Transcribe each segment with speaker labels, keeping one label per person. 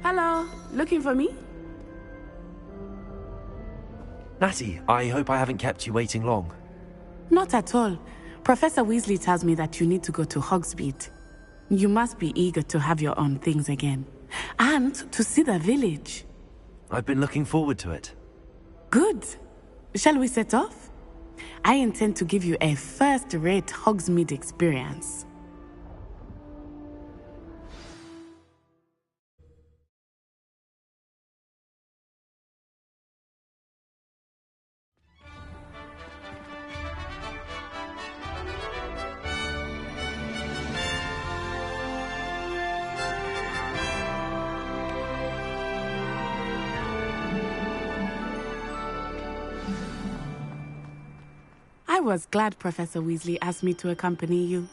Speaker 1: Hello, looking for me?
Speaker 2: Natty, I hope I haven't kept you waiting long.
Speaker 1: Not at all. Professor Weasley tells me that you need to go to Hogsmeade. You must be eager to have your own things again. And to see the village.
Speaker 2: I've been looking forward to it.
Speaker 1: Good. Shall we set off? I intend to give you a first-rate Hogsmeade experience. I was glad Professor Weasley asked me to accompany you.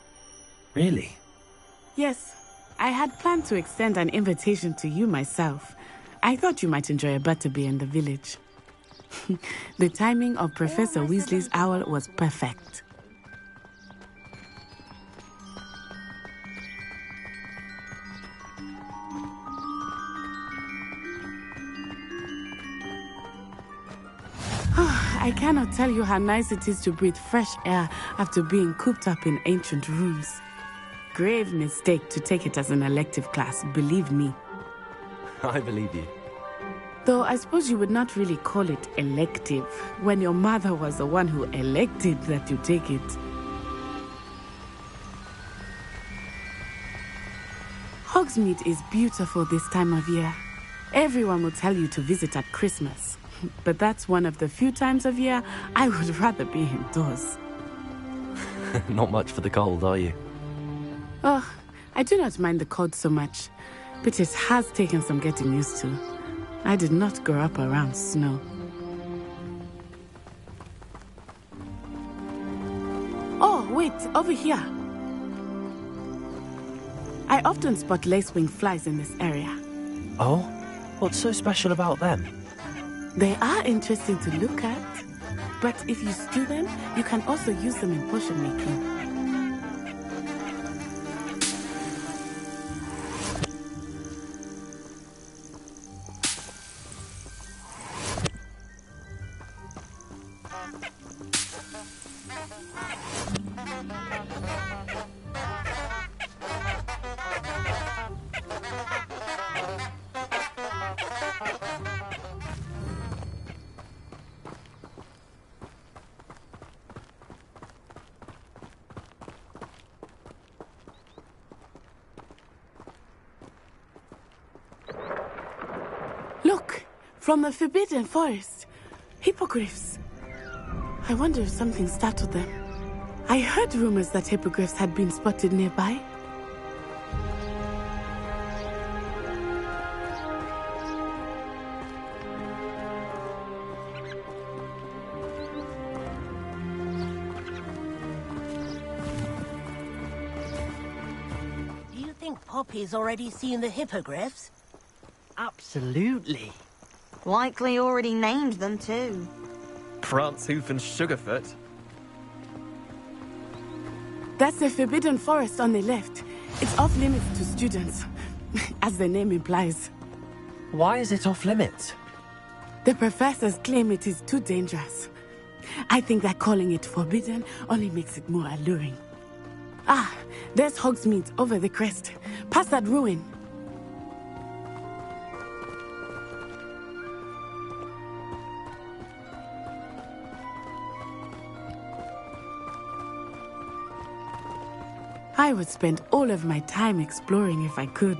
Speaker 2: Really?
Speaker 1: Yes, I had planned to extend an invitation to you myself. I thought you might enjoy a butterbeer in the village. The timing of Professor Weasley's owl was perfect. I cannot tell you how nice it is to breathe fresh air after being cooped up in ancient rooms. Grave mistake to take it as an elective class, believe me.
Speaker 2: I believe you.
Speaker 1: Though I suppose you would not really call it elective when your mother was the one who elected that you take it. Hogsmeade is beautiful this time of year. Everyone will tell you to visit at Christmas. But that's one of the few times of year I would rather be indoors.
Speaker 2: Not much for the cold, are you?
Speaker 1: Oh, I do not mind the cold so much, but it has taken some getting used to. I did not grow up around snow. Oh, wait, over here. I often spot lacewing flies in this area.
Speaker 2: Oh? What's so special about them?
Speaker 1: They are interesting to look at, but if you stew them, you can also use them in potion making. Look, from the Forbidden Forest. Hippogriffs. I wonder if something startled them. I heard rumors that hippogriffs had been spotted nearby.
Speaker 3: Do you think Poppy's already seen the hippogriffs?
Speaker 4: Absolutely.
Speaker 5: Likely already named them too.
Speaker 4: Prancehoof and Sugarfoot.
Speaker 1: That's the Forbidden Forest on the left. It's off limits to students, as the name implies.
Speaker 2: Why is it off limits?
Speaker 1: The professors claim it is too dangerous. I think that calling it forbidden only makes it more alluring. Ah, there's Hogsmeade over the crest. Past that ruin. I would spend all of my time exploring if I could.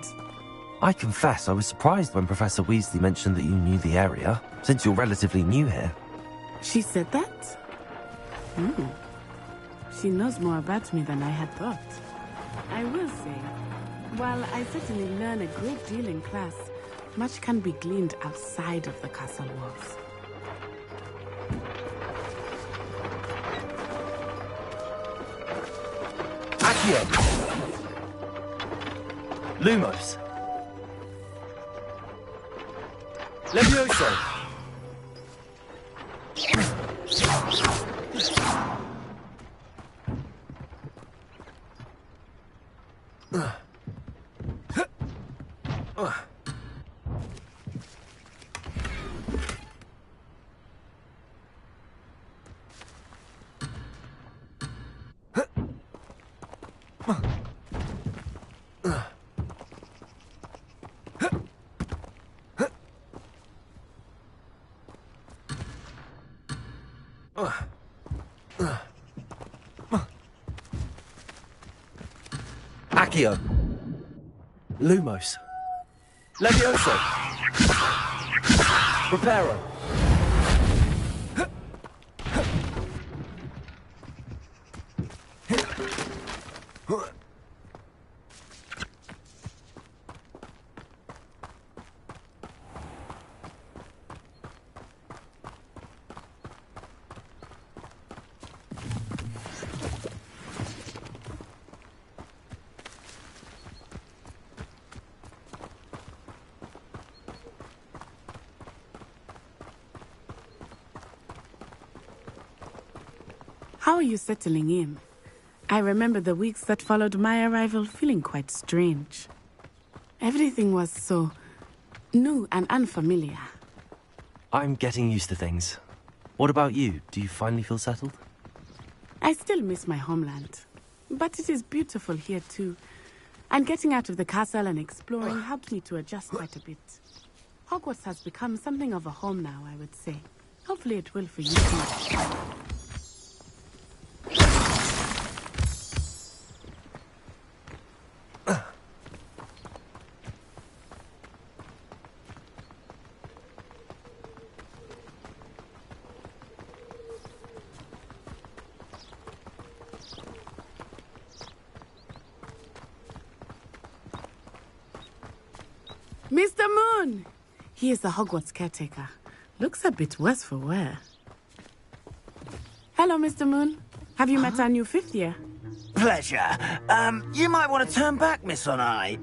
Speaker 2: I confess I was surprised when Professor Weasley mentioned that you knew the area, since you're relatively new here.
Speaker 1: She said that? She knows more about me than I had thought. I will say, while I certainly learn a great deal in class, much can be gleaned outside of the castle walls.
Speaker 2: Accio! Lumos! Levioso! Accio. Lumos. Levioso. Reparo.
Speaker 1: How are you settling in? I remember the weeks that followed my arrival feeling quite strange. Everything was so new and unfamiliar.
Speaker 2: I'm getting used to things. What about you? Do you finally feel settled?
Speaker 1: I still miss my homeland, but it is beautiful here too. And getting out of the castle and exploring helped me to adjust quite a bit. Hogwarts has become something of a home now, I would say. Hopefully it will for you too. Mr. Moon! He is the Hogwarts caretaker. Looks a bit worse for wear. Hello, Mr. Moon. Have you met our new fifth year?
Speaker 6: Pleasure. You might want to turn back, Miss On Eye.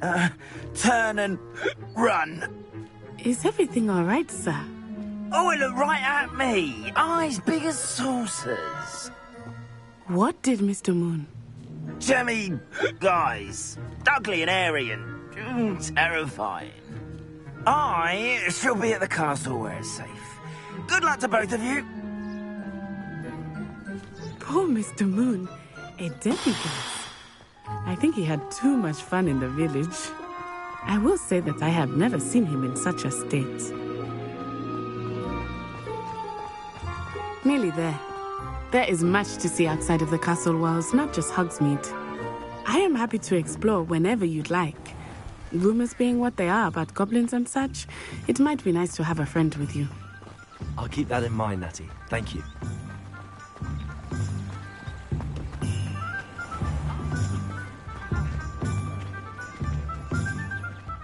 Speaker 6: Turn and run.
Speaker 1: Is everything all right, sir?
Speaker 6: Oh, it looked right at me. Eyes big as saucers.
Speaker 1: What did Mr. Moon?
Speaker 6: Jemmy guys. Ugly and airy and terrifying. I shall be at the castle where it's safe. Good luck to both of you.
Speaker 1: Poor Mr. Moon. A demigod. I think he had too much fun in the village. I will say that I have never seen him in such a state. Nearly there. There is much to see outside of the castle walls, not just Hogsmeade. I am happy to explore whenever you'd like. Rumors being what they are about goblins and such, it might be nice to have a friend with you.
Speaker 2: I'll keep that in mind, Natty. Thank you.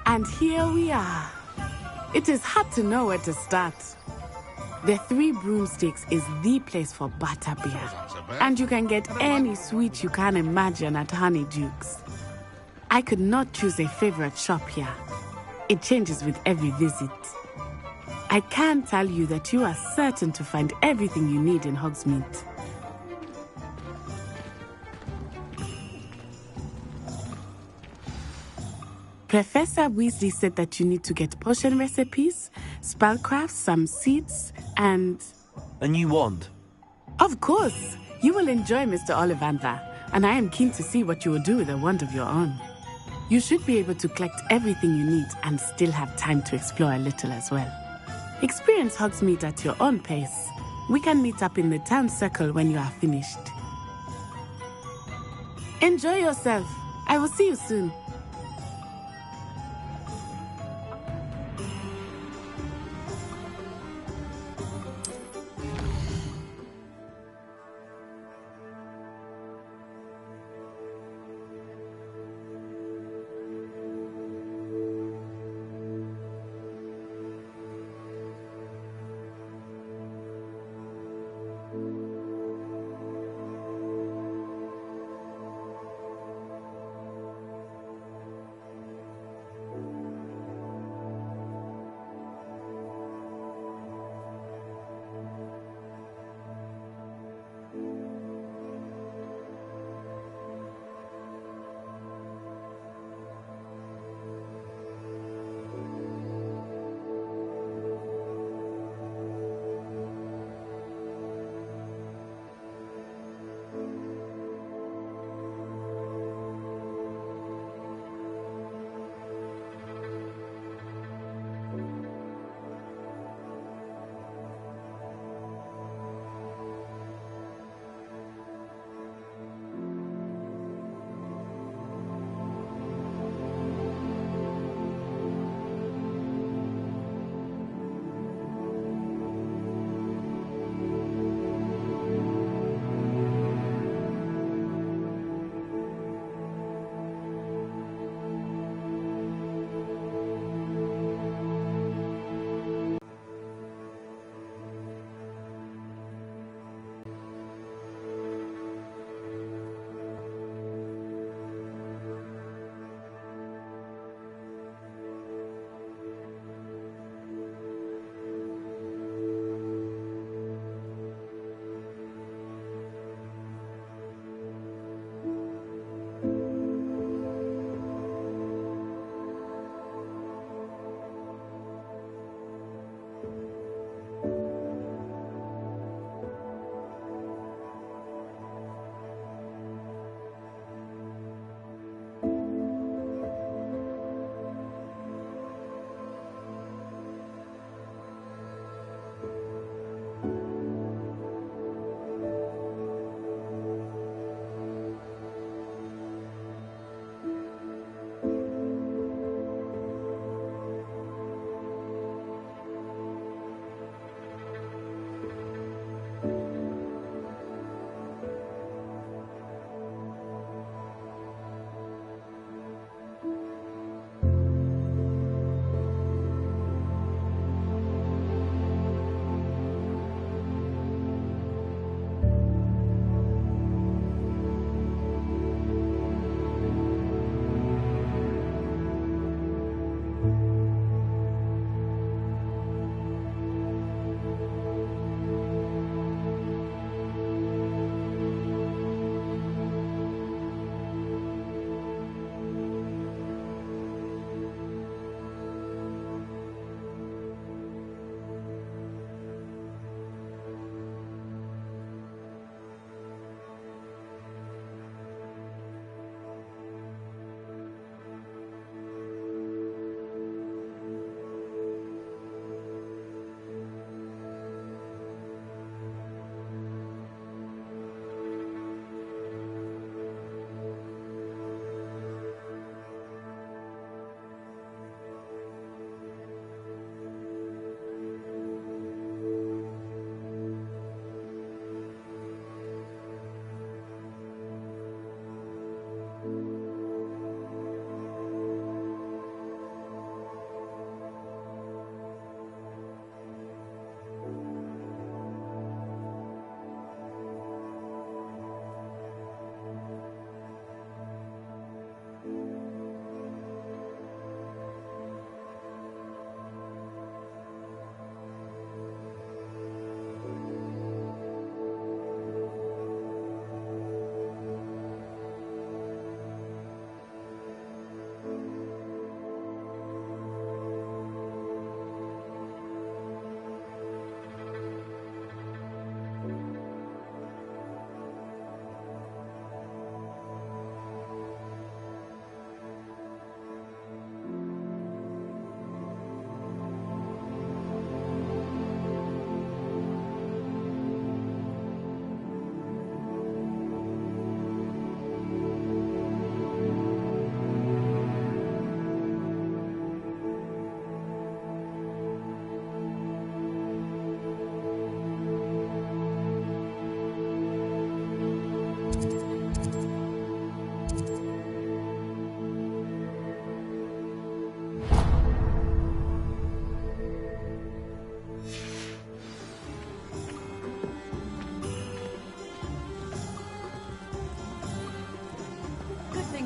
Speaker 1: And here we are. It is hard to know where to start. The Three Broomsticks is the place for butterbeer. And you can get any sweet you can imagine at Honeydukes. I could not choose a favorite shop here. It changes with every visit. I can tell you that you are certain to find everything you need in Hogsmeade. Professor Weasley said that you need to get potion recipes, spellcrafts, some seeds, and...
Speaker 2: A new wand?
Speaker 1: Of course! You will enjoy Mr. Ollivander, and I am keen to see what you will do with a wand of your own. You should be able to collect everything you need and still have time to explore a little as well. Experience Hogsmeade at your own pace. We can meet up in the town circle when you are finished. Enjoy yourself. I will see you soon.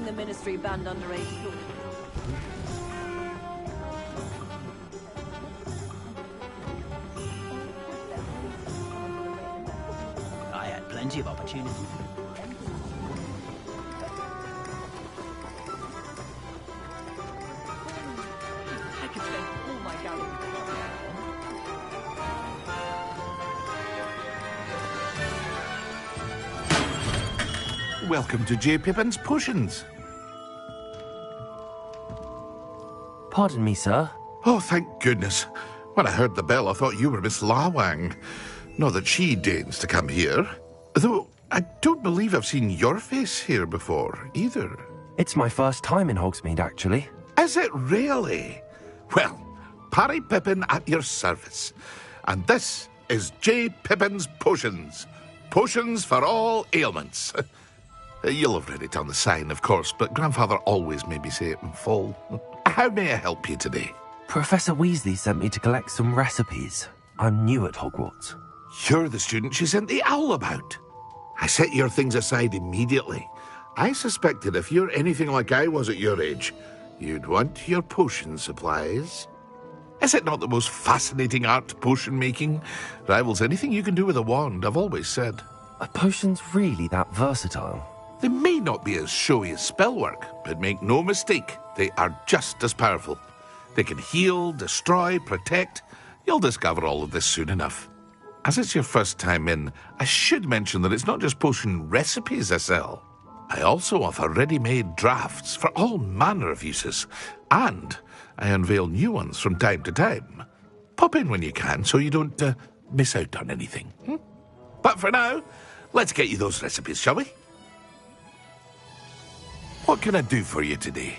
Speaker 7: the Ministry banned underage law.
Speaker 8: I had plenty of opportunity.
Speaker 7: I could spend all my gallery.
Speaker 9: Welcome to J. Pippin's Potions.
Speaker 2: Pardon me, sir.
Speaker 9: Oh, thank goodness. When I heard the bell, I thought you were Miss Lawang. Not that she deigns to come here. Though, I don't believe I've seen your face here before, either.
Speaker 2: It's my first time in Hogsmeade, actually.
Speaker 9: Is it really? Well, Parry Pippin at your service. And this is J. Pippin's Potions. Potions for all ailments. You'll have read it on the sign, of course, but Grandfather always made me say it in full. How may I help you today?
Speaker 2: Professor Weasley sent me to collect some recipes. I'm new at Hogwarts.
Speaker 9: You're the student she sent the owl about. I set your things aside immediately. I suspected if you're anything like I was at your age, you'd want your potion supplies. Is it not the most fascinating art, potion making? Rivals anything you can do with a wand, I've always said.
Speaker 2: Are potions really that versatile?
Speaker 9: They may not be as showy as spellwork, but make no mistake, they are just as powerful. They can heal, destroy, protect. You'll discover all of this soon enough. As it's your first time in, I should mention that it's not just potion recipes I sell. I also offer ready-made drafts for all manner of uses, and I unveil new ones from time to time. Pop in when you can so you don't miss out on anything. But for now, let's get you those recipes, shall we? What can I do for you today?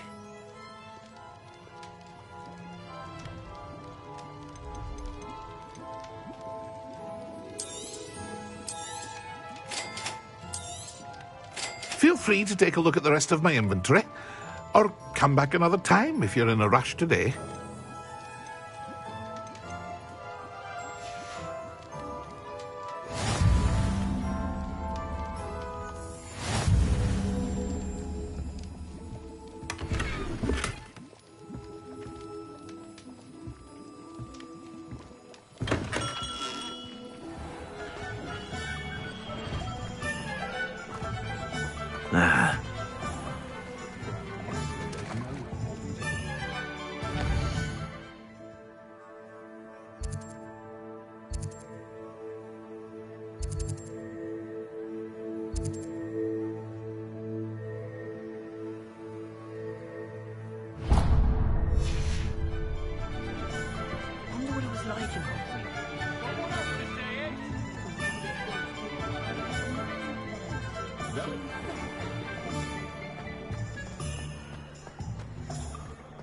Speaker 9: Feel free to take a look at the rest of my inventory, or come back another time if you're in a rush today.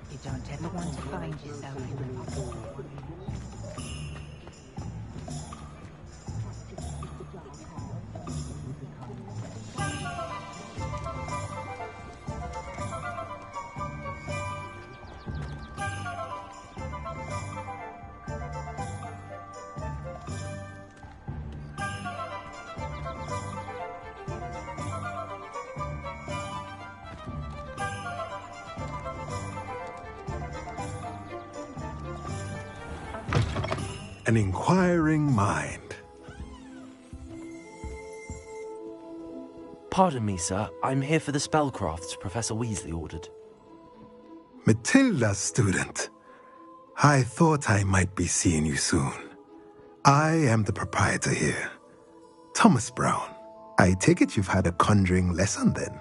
Speaker 5: You don't ever want to find yourself in
Speaker 10: An inquiring mind.
Speaker 2: Pardon me, sir. I'm here for the spellcrafts Professor Weasley ordered.
Speaker 10: Matilda's student. I thought I might be seeing you soon. I am the proprietor here, Thomas Brown. I take it you've had a conjuring lesson then?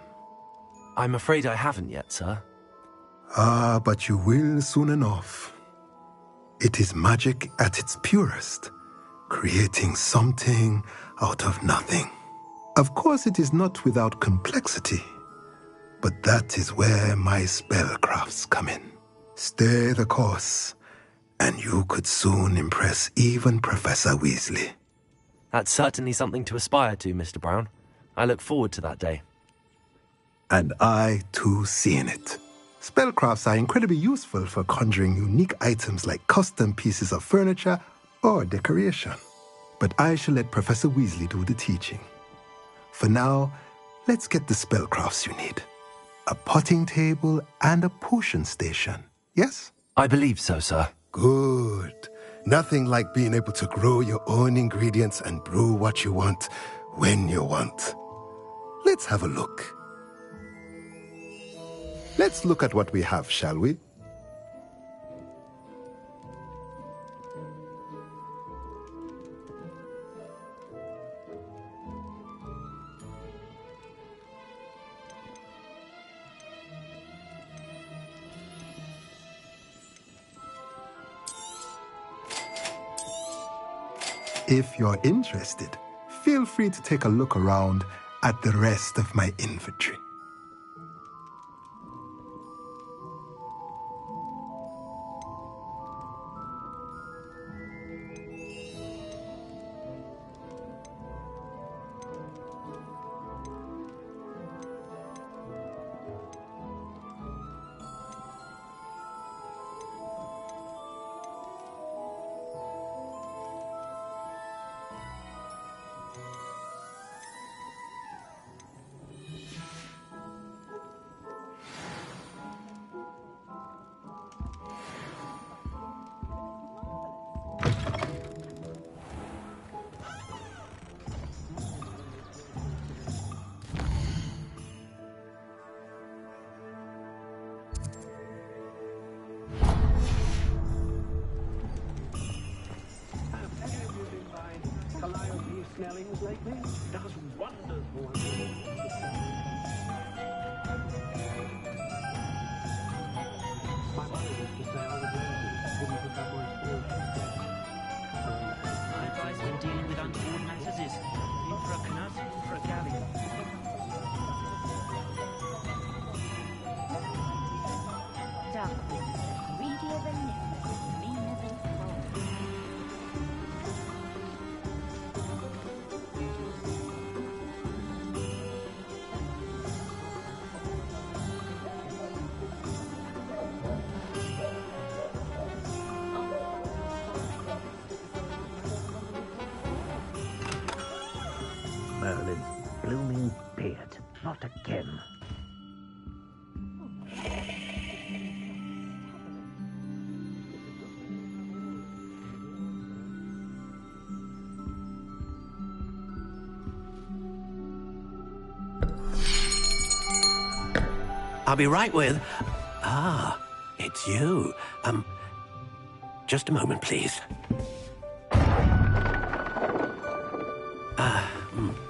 Speaker 2: I'm afraid I haven't yet, sir.
Speaker 10: Ah, but you will soon enough. It is magic at its purest, creating something out of nothing. Of course, it is not without complexity, but that is where my spellcrafts come in. Stay the course, and you could soon impress even Professor Weasley.
Speaker 2: That's certainly something to aspire to, Mr. Brown. I look forward to that day.
Speaker 10: And I, too, seeing it. Spellcrafts are incredibly useful for conjuring unique items like custom pieces of furniture or decoration. But I shall let Professor Weasley do the teaching. For now, let's get the spellcrafts you need. a potting table, and a potion station. Yes?
Speaker 2: I believe so, sir.
Speaker 10: Good. Nothing like being able to grow your own ingredients and brew what you want when you want. Let's have a look. Let's look at what we have, shall we? If you're interested, feel free to take a look around at the rest of my inventory.
Speaker 11: Snellings lately? Does wonders for my mother used to say all the blazes wouldn't pick up where spirits.
Speaker 8: My advice when dealing with untoward matters is in for a canut, in for a galley.
Speaker 5: Duckling, greedier than Nicholas, meaner than Frog.
Speaker 11: Merlin's blooming beard. Not again.
Speaker 12: I'll be right with... Ah, it's you. Just a moment, please.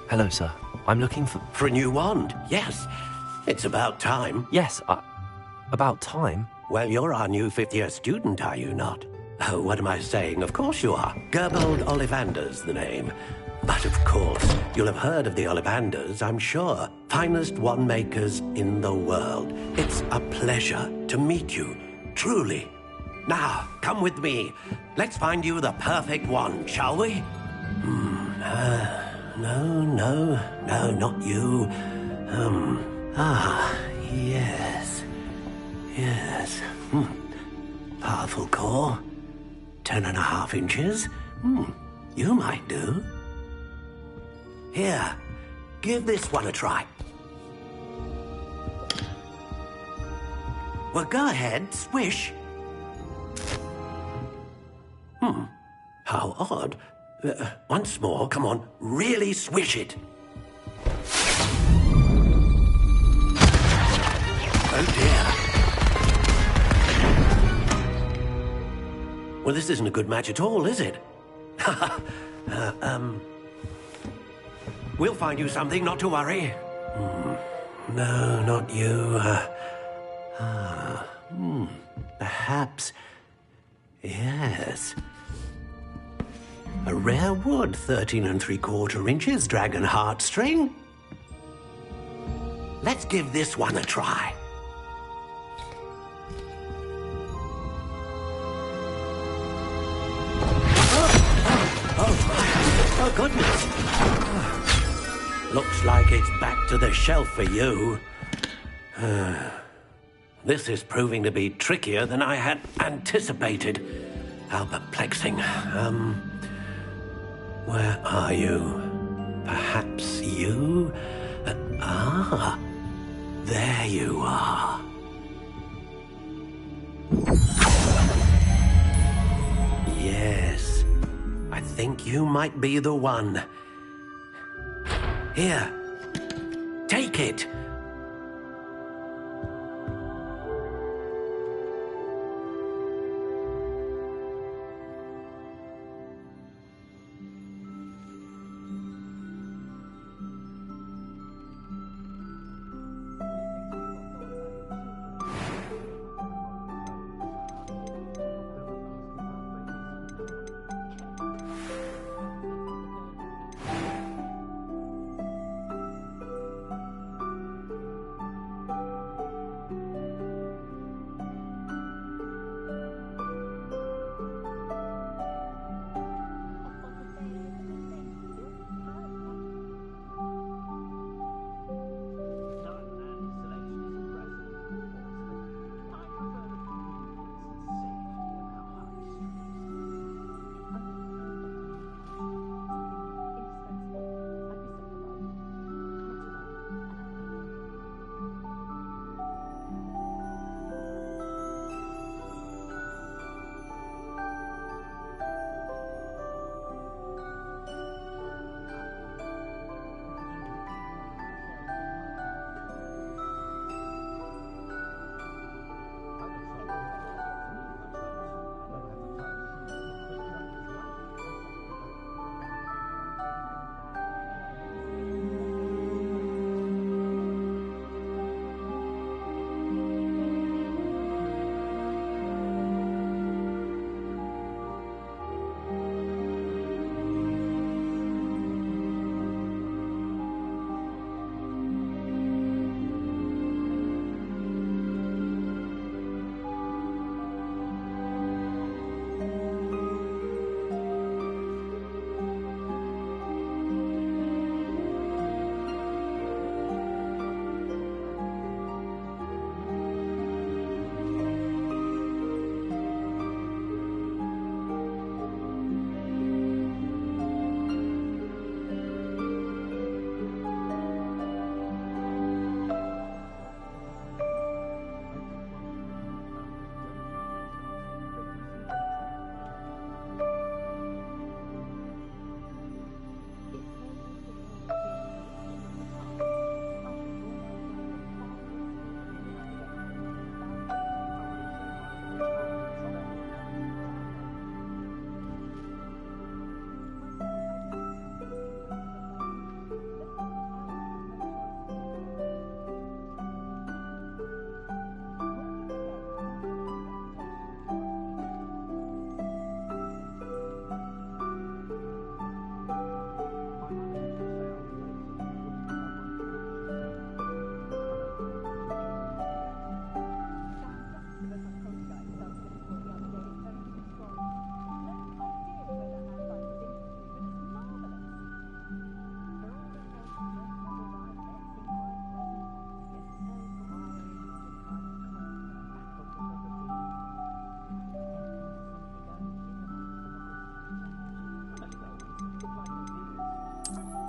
Speaker 2: Hello, sir. I'm looking for...
Speaker 12: For a new wand, yes. It's about time.
Speaker 2: Yes, about time?
Speaker 12: Well, you're our new fifth-year student, are you not? Oh, what am I saying? Of course you are. Gerbold Ollivander's the name. But of course, you'll have heard of the Ollivanders, I'm sure. Finest wand makers in the world. It's a pleasure to meet you, truly. Now, come with me. Let's find you the perfect wand, shall we? No, not you. Yes. Powerful core. 10.5 inches. You might do. Here, give this one a try. Well, go ahead, swish. How odd. Once more, come on, really swish it. Oh dear. Well, this isn't a good match at all, is it? We'll find you something, not to worry. No, not you. Perhaps. Yes. A rare wood, 13 3/4 inches, dragon heartstring. Let's give this one a try. Oh, goodness. Looks like it's back to the shelf for you. This is proving to be trickier than I had anticipated. How perplexing. Where are you? Perhaps you? There you are. Yes, I think you might be the one. Here, take it.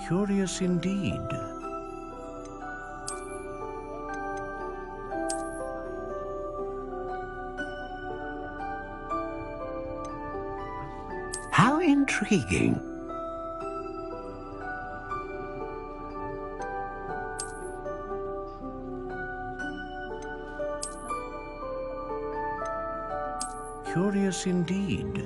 Speaker 13: Curious indeed.
Speaker 12: How intriguing.
Speaker 13: Curious indeed.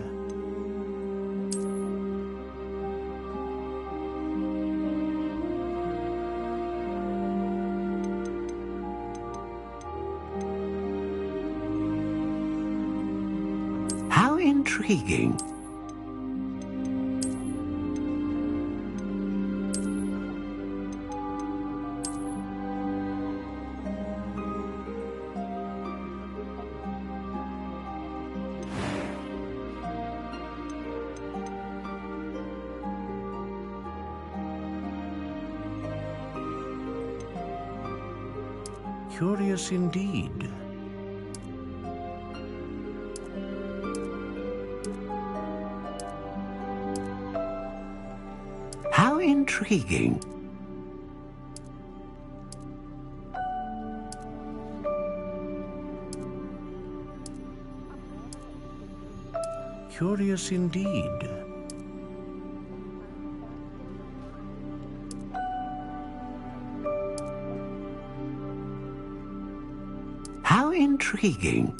Speaker 12: How intriguing.
Speaker 13: Curious indeed.
Speaker 12: How intriguing.
Speaker 13: Curious indeed.
Speaker 12: How intriguing.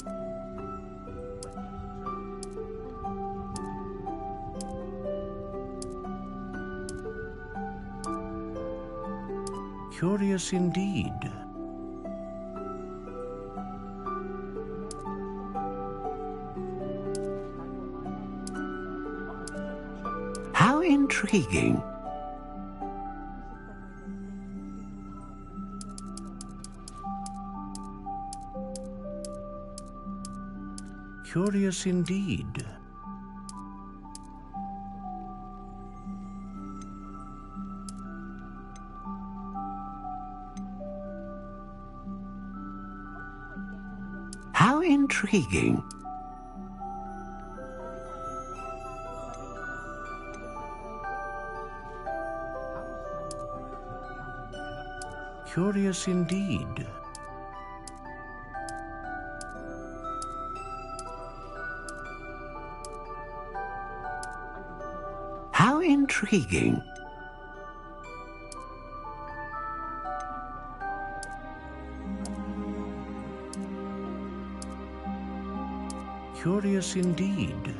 Speaker 13: Curious indeed.
Speaker 12: How intriguing.
Speaker 13: Curious indeed.
Speaker 12: How intriguing.
Speaker 13: Curious indeed.
Speaker 12: How intriguing.
Speaker 13: Curious indeed.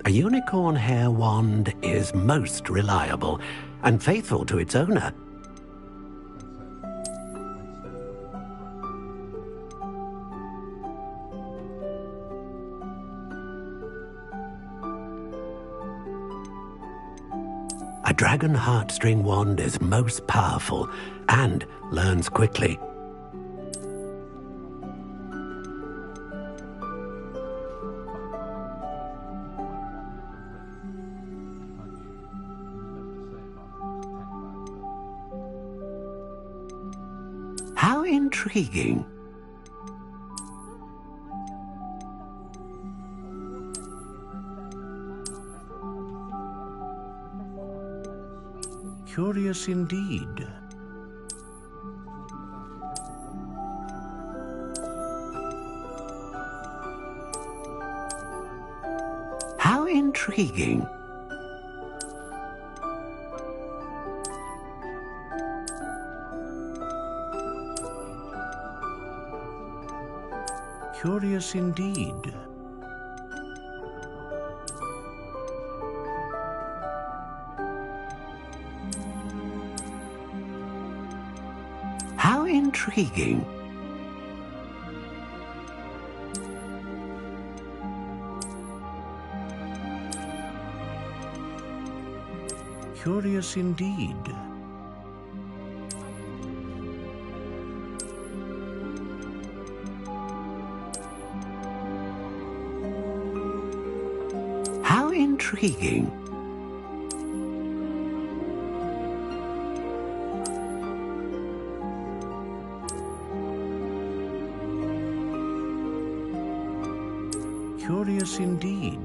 Speaker 12: A unicorn hair wand is most reliable and faithful to its owner. A dragon heartstring wand is most powerful and learns quickly. How intriguing.
Speaker 13: Curious indeed.
Speaker 12: How intriguing.
Speaker 13: Curious indeed.
Speaker 12: How intriguing.
Speaker 13: Curious indeed.
Speaker 12: How intriguing.
Speaker 13: Curious indeed.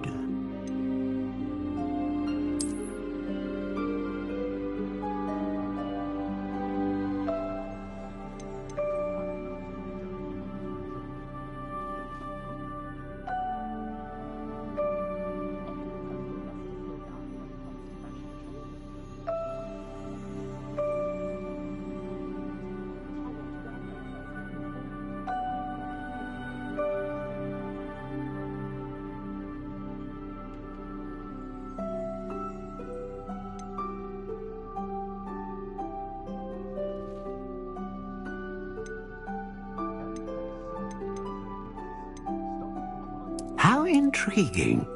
Speaker 12: How intriguing.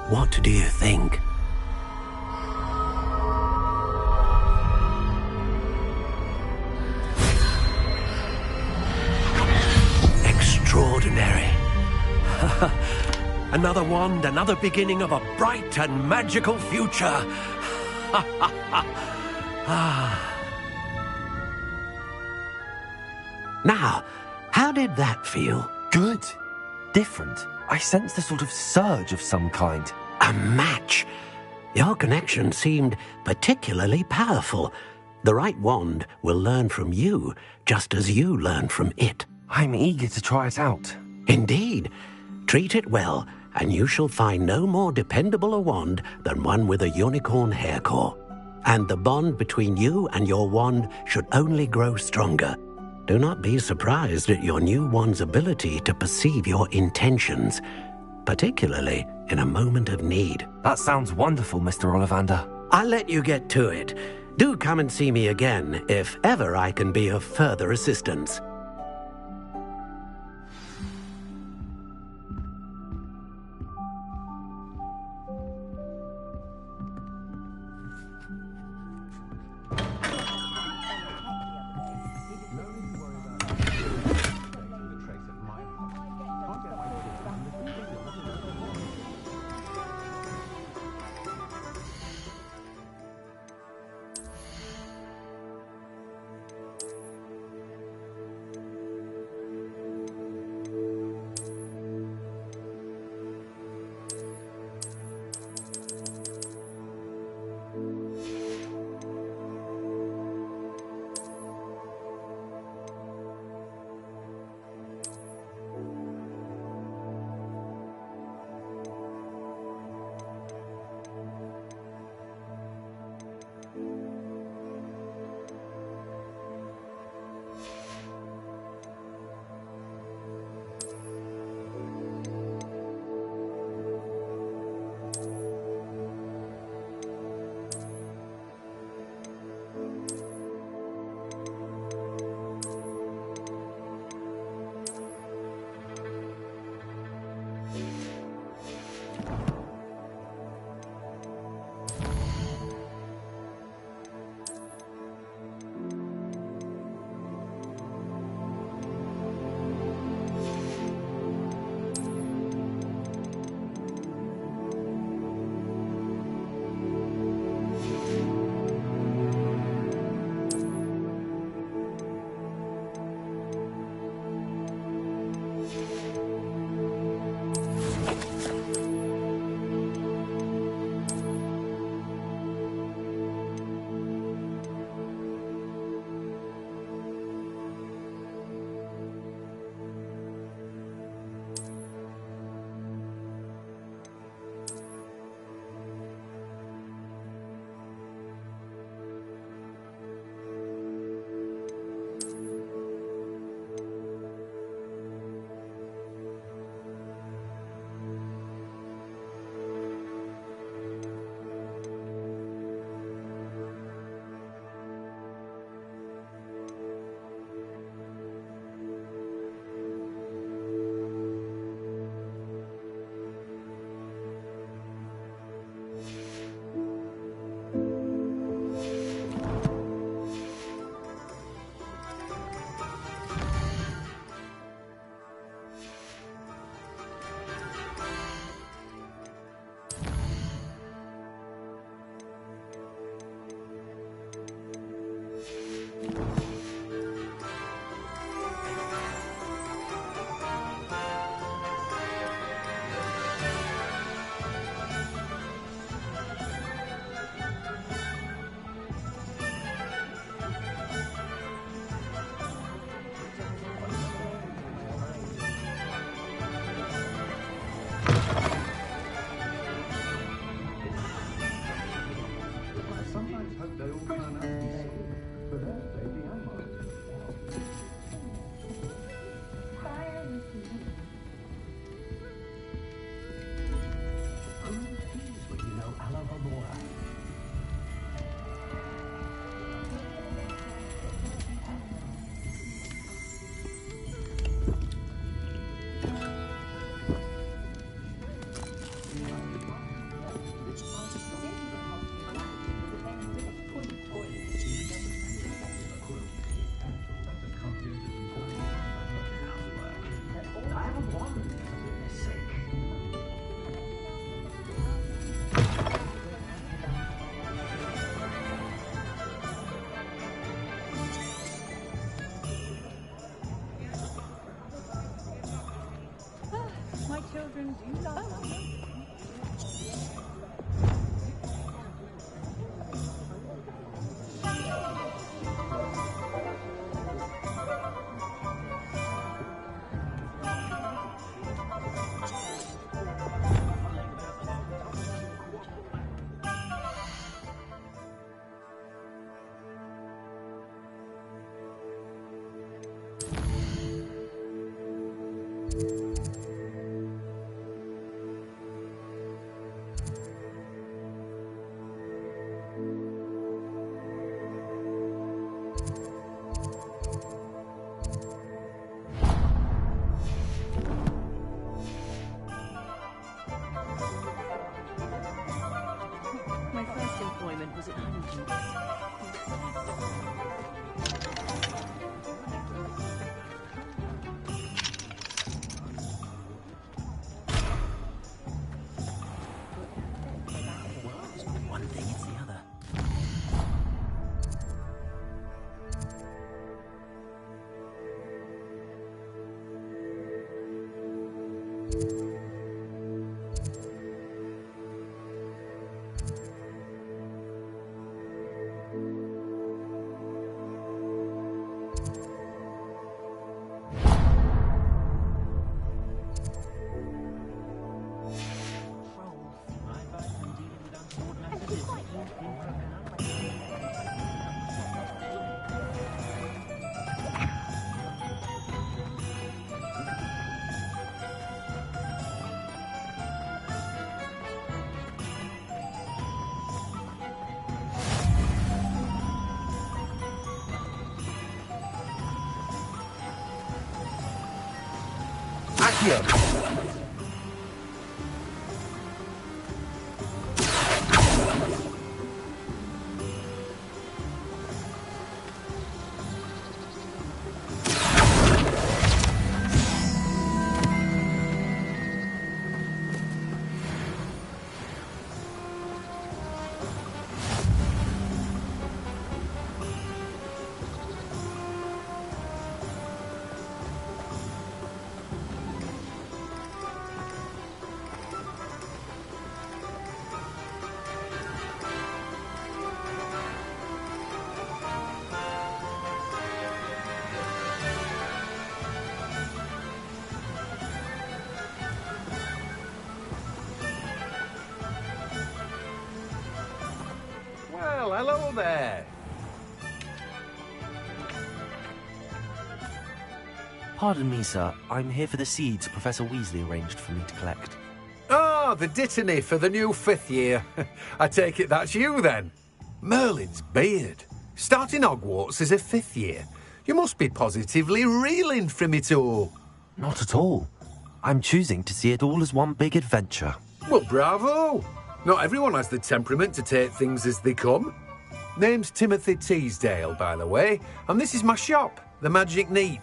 Speaker 12: What do you think? Extraordinary. Another wand, another beginning of a bright and magical future. Now, how did that feel?
Speaker 2: Good. Different. I sensed a sort of surge of some kind.
Speaker 12: A match. Your connection seemed particularly powerful. The right wand will learn from you, just as you learn from it.
Speaker 2: I'm eager to try it out.
Speaker 12: Indeed. Treat it well, and you shall find no more dependable a wand than one with a unicorn hair core. And the bond between you and your wand should only grow stronger. Do not be surprised at your new wand's ability to perceive your intentions, particularly in a moment of need.
Speaker 2: That sounds wonderful, Mr. Ollivander.
Speaker 12: I'll let you get to it. Do come and see me again if ever I can be of further assistance.
Speaker 5: children do love them.
Speaker 7: My first employment was at Huntington's.
Speaker 2: One thing, it's the other.
Speaker 8: My advice when dealing with untoward matters is aim for a canal.
Speaker 2: Accio!
Speaker 14: Well, hello there.
Speaker 2: Pardon me, sir. I'm here for the seeds Professor Weasley arranged for me to collect.
Speaker 14: Oh, the dittany for the new 5th year. I take it that's you, then. Merlin's beard. Starting Hogwarts as a 5th year. You must be positively reeling from it all.
Speaker 2: Not at all. I'm choosing to see it all as one big adventure.
Speaker 14: Well, bravo. Not everyone has the temperament to take things as they come. Name's Timothy Teasdale, by the way, and this is my shop, the Magic Neep.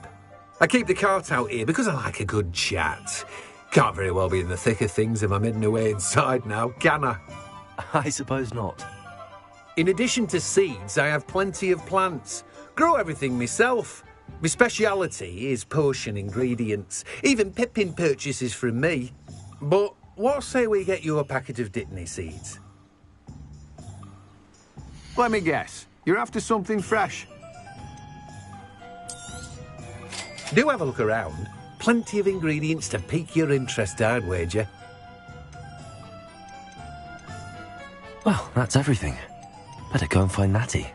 Speaker 14: I keep the cart out here because I like a good chat. Can't very well be in the thick of things if I'm hidden away inside now, can I?
Speaker 2: I suppose not.
Speaker 14: In addition to seeds, I have plenty of plants. Grow everything myself. My speciality is potion ingredients. Even Pippin purchases from me. But what say we get you a packet of Dittany seeds?
Speaker 15: Let me guess. You're after something fresh.
Speaker 14: Do have a look around. Plenty of ingredients to pique your interest, I'd wager.
Speaker 2: Well, that's everything. Better go and find Natty.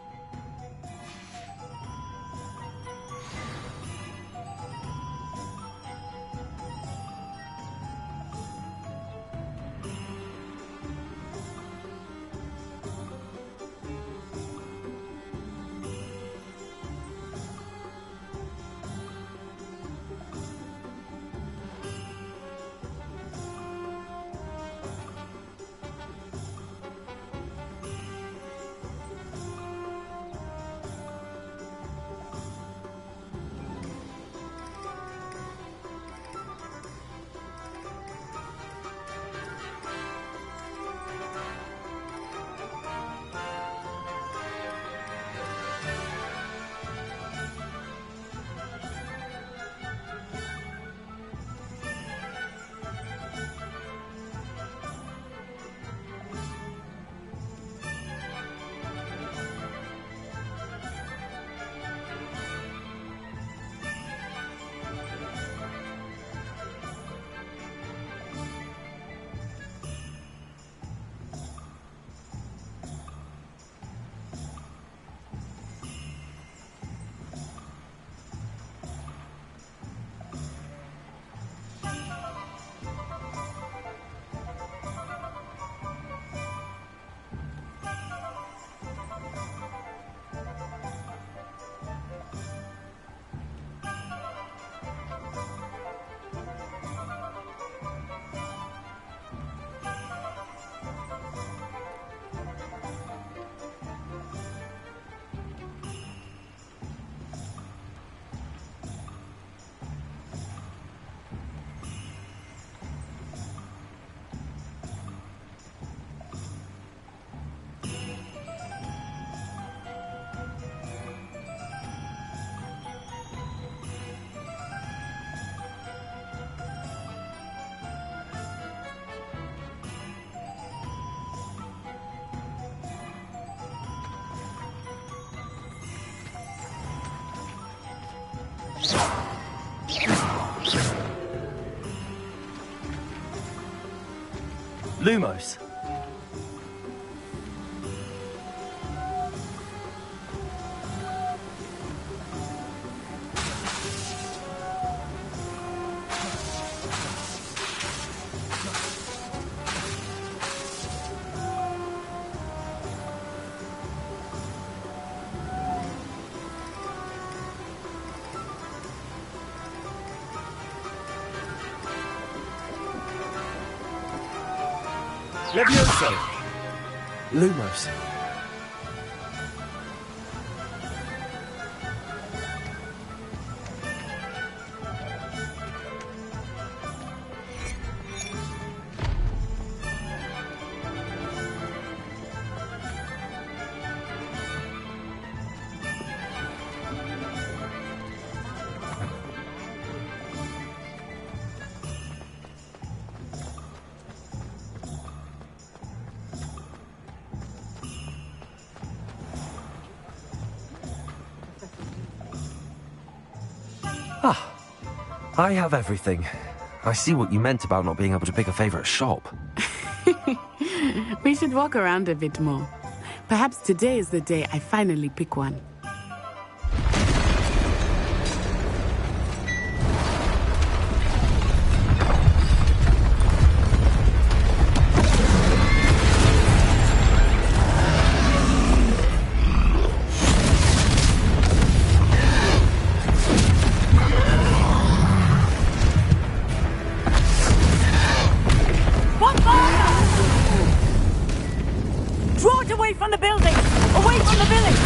Speaker 2: Lumos. Levioso! Lumos. Ah, I have everything. I see what you meant about not being able to pick a favourite shop.
Speaker 1: We should walk around a bit more. Perhaps today is the day I finally pick one.
Speaker 3: Draw it away from the building! Away from the village!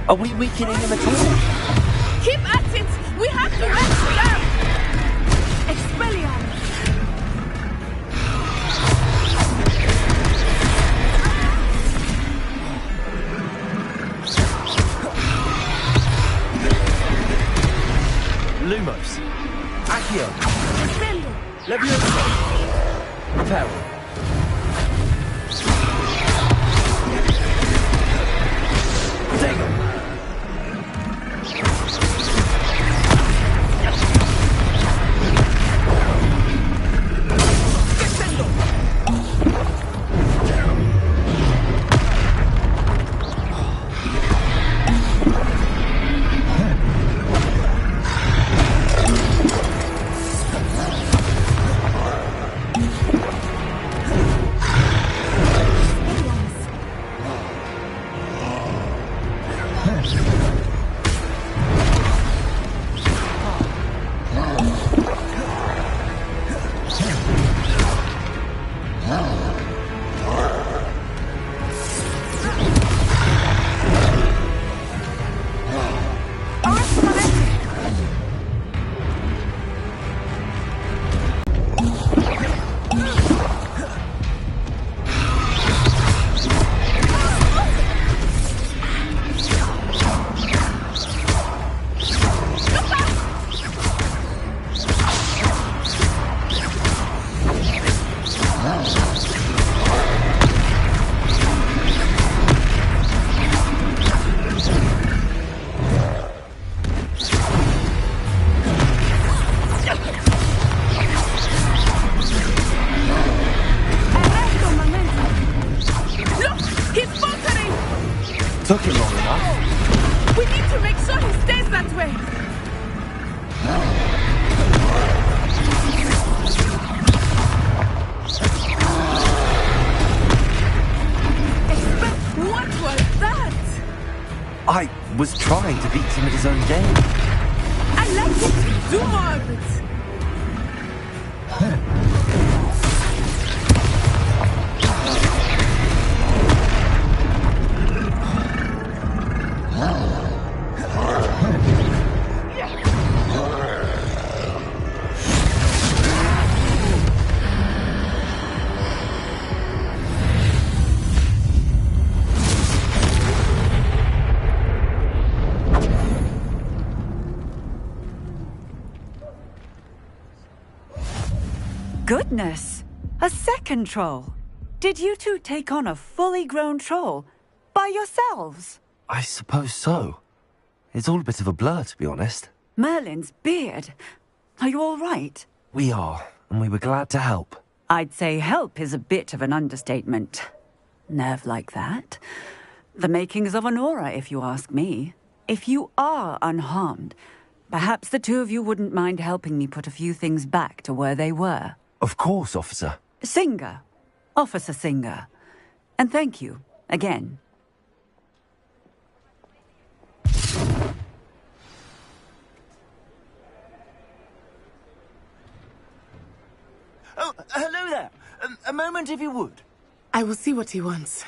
Speaker 2: Are we weakening him at all?
Speaker 1: Keep at it! We have to wrench down! Expelliarmus!
Speaker 2: Lumos. Accio.
Speaker 1: Defendo!
Speaker 2: Levioso. Repel. Dagger. Took him long enough.
Speaker 1: We need to make sure he stays that way. What was that?
Speaker 2: I was trying to beat him at his own game.
Speaker 1: I like it. Do more of it.
Speaker 5: Goodness! A second troll! Did you two take on a fully grown troll? By yourselves?
Speaker 2: I suppose so. It's all a bit of a blur, to be honest.
Speaker 5: Merlin's beard. Are you all right?
Speaker 2: We are, and we were glad to help.
Speaker 5: I'd say help is a bit of an understatement. Nerve like that. The makings of an aura, if you ask me. If you are unharmed, perhaps the two of you wouldn't mind helping me put a few things back to where they were.
Speaker 2: Of course, officer.
Speaker 5: Singer. Officer Singer. And thank you, again.
Speaker 6: Oh, hello there. A moment, if you would.
Speaker 1: I will see what he wants.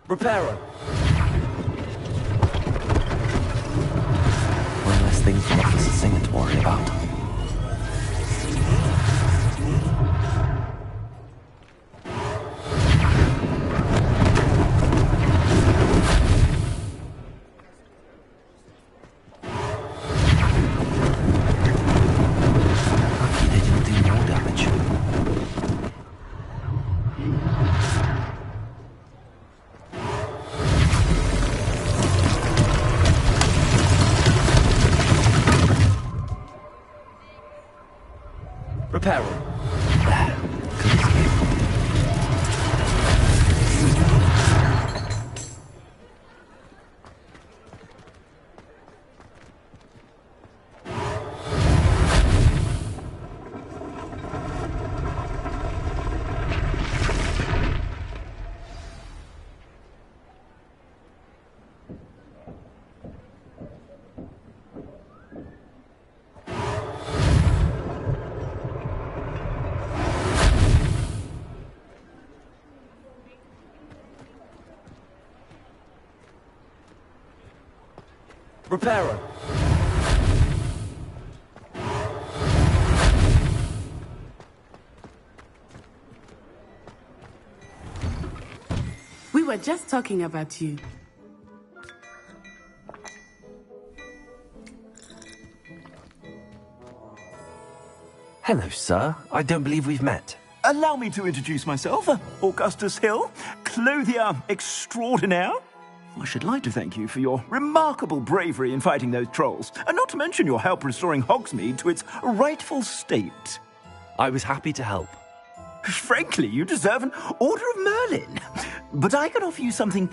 Speaker 2: Reparo. One less thing for Officer Singer to worry about. Lucky they didn't do more damage. Reparo. Good escape. Reparo.
Speaker 1: We were just talking about you.
Speaker 2: Hello, sir. I don't believe we've met.
Speaker 6: Allow me to introduce myself. Augustus Hill, clothier extraordinaire. I should like to thank you for your remarkable bravery in fighting those trolls, and not to mention your help restoring Hogsmeade to its rightful state.
Speaker 2: I was happy to help.
Speaker 6: Frankly, you deserve an Order of Merlin. But I can offer you something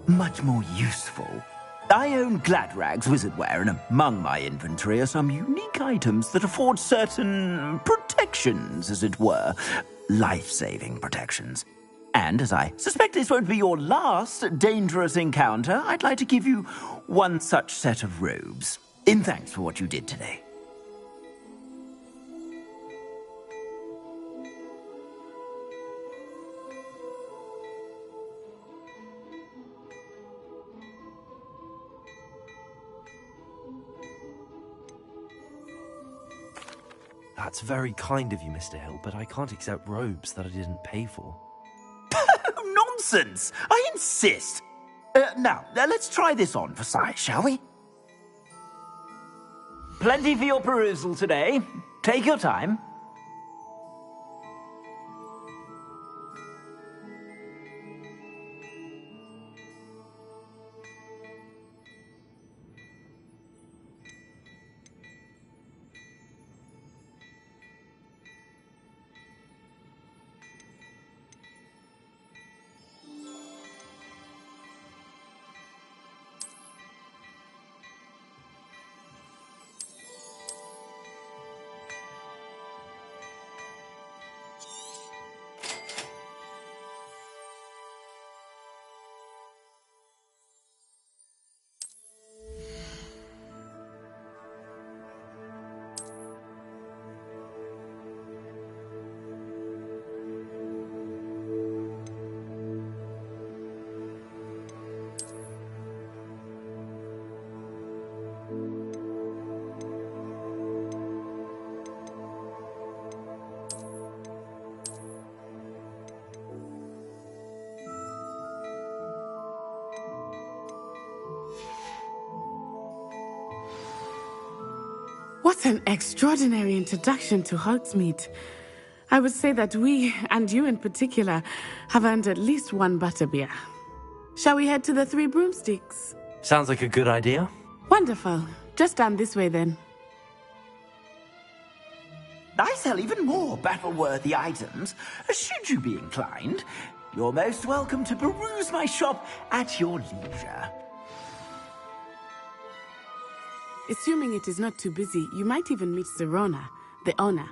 Speaker 6: much more useful. I own Gladrag's wizardware, and among my inventory are some unique items that afford certain protections, as it were. Life-saving protections. And as I suspect this won't be your last dangerous encounter, I'd like to give you one such set of robes, in thanks for what you did today.
Speaker 2: That's very kind of you, Mr. Hill, but I can't accept robes that I didn't pay for.
Speaker 6: Nonsense! I insist! Now, let's try this on for size, shall we? Plenty for your perusal today. Take your time.
Speaker 1: What an extraordinary introduction to Hogsmeade. I would say that we, and you in particular, have earned at least one butterbeer. Shall we head to the Three Broomsticks?
Speaker 2: Sounds like a good idea.
Speaker 1: Wonderful. Just down this way then.
Speaker 6: I sell even more battle-worthy items, should you be inclined. You're most welcome to peruse my shop at your leisure.
Speaker 1: Assuming it is not too busy, you might even meet Sirona, the owner.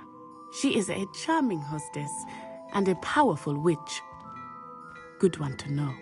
Speaker 1: She is a charming hostess and a powerful witch. Good one to know.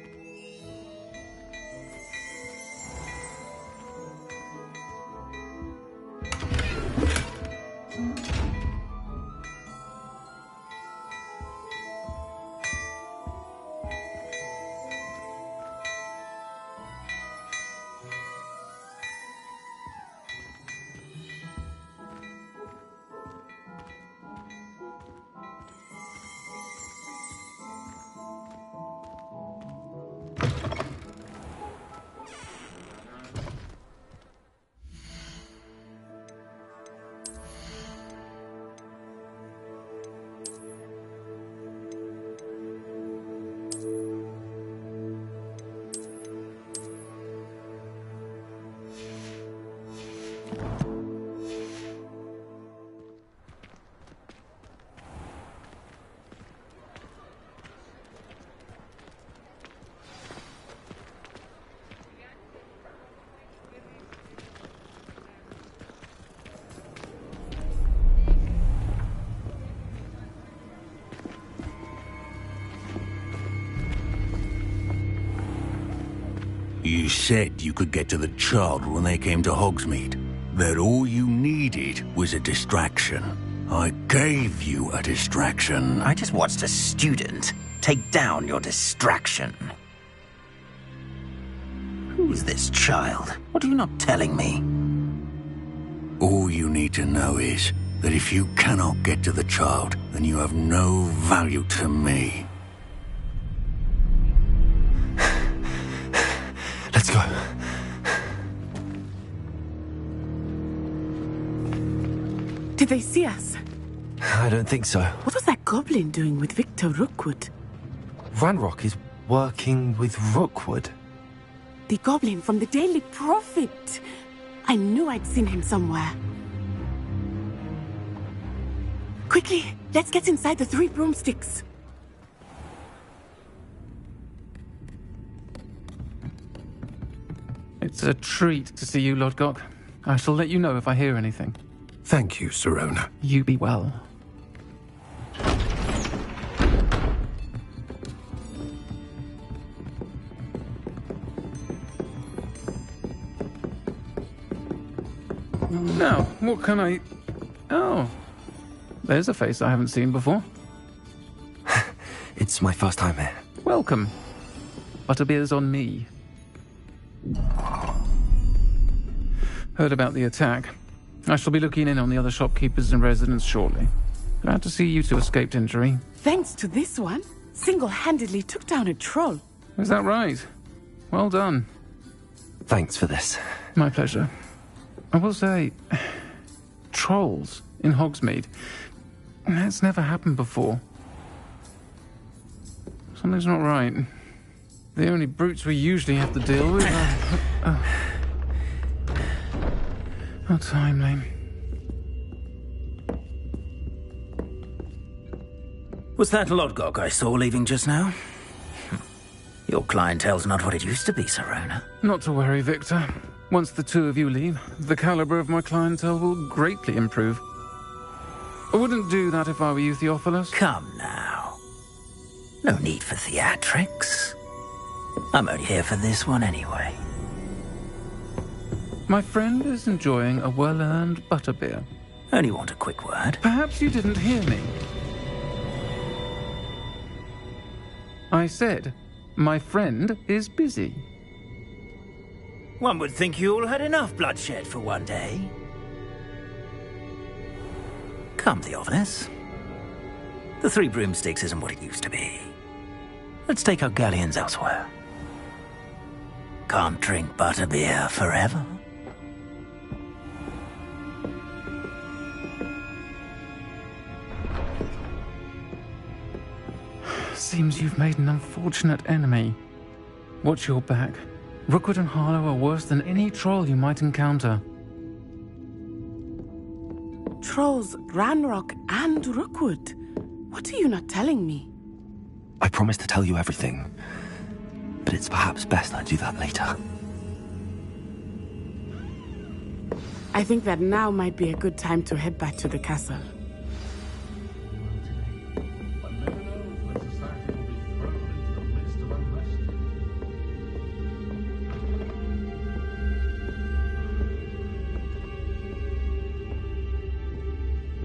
Speaker 13: You said you could get to the child when they came to Hogsmeade. That all you needed was a distraction. I gave you a distraction.
Speaker 6: I just watched a student take down your distraction. Who's this child? What are you not telling me?
Speaker 13: All you need to know is that if you cannot get to the child, then you have no value to me.
Speaker 2: Let's go.
Speaker 1: Did they see us?
Speaker 2: I don't think so.
Speaker 1: What was that goblin doing with Victor Rookwood?
Speaker 2: Ranrock is working with Rookwood.
Speaker 1: The goblin from the Daily Prophet. I knew I'd seen him somewhere. Quickly, let's get inside the Three Broomsticks.
Speaker 16: It's a treat to see you, Lodgok. I shall let you know if I hear anything.
Speaker 10: Thank you, Sirona.
Speaker 16: You be well. Now, what can I... Oh, there's a face I haven't seen before.
Speaker 2: It's my first time here.
Speaker 16: Welcome. Butterbeer's on me. Heard about the attack. I shall be looking in on the other shopkeepers and residents shortly. Glad to see you two escaped injury.
Speaker 1: Thanks to this one, single-handedly took down a troll.
Speaker 16: Is that right? Well done.
Speaker 2: Thanks for this.
Speaker 16: My pleasure. I will say, trolls in Hogsmeade. That's never happened before. Something's not right. The only brutes we usually have to deal with are... How timely.
Speaker 6: Was that Lodgok I saw leaving just now? Your clientele's not what it used to be, Sirona.
Speaker 16: Not to worry, Victor. Once the two of you leave, the caliber of my clientele will greatly improve. I wouldn't do that if I were you, Theophilus.
Speaker 6: Come now. No need for theatrics. I'm only here for this one anyway.
Speaker 16: My friend is enjoying a well-earned butterbeer.
Speaker 6: Only want a quick word.
Speaker 16: Perhaps you didn't hear me. I said, my friend is busy.
Speaker 6: One would think you all had enough bloodshed for one day. Come, Theophilus. The Three Broomsticks isn't what it used to be. Let's take our galleons elsewhere. Can't drink butterbeer forever.
Speaker 16: Seems you've made an unfortunate enemy. Watch your back. Rookwood and Harlow are worse than any troll you might encounter.
Speaker 1: Trolls, Ranrock, and Rookwood. What are you not telling me?
Speaker 2: I promised to tell you everything, but it's perhaps best I do that later.
Speaker 1: I think that now might be a good time to head back to the castle.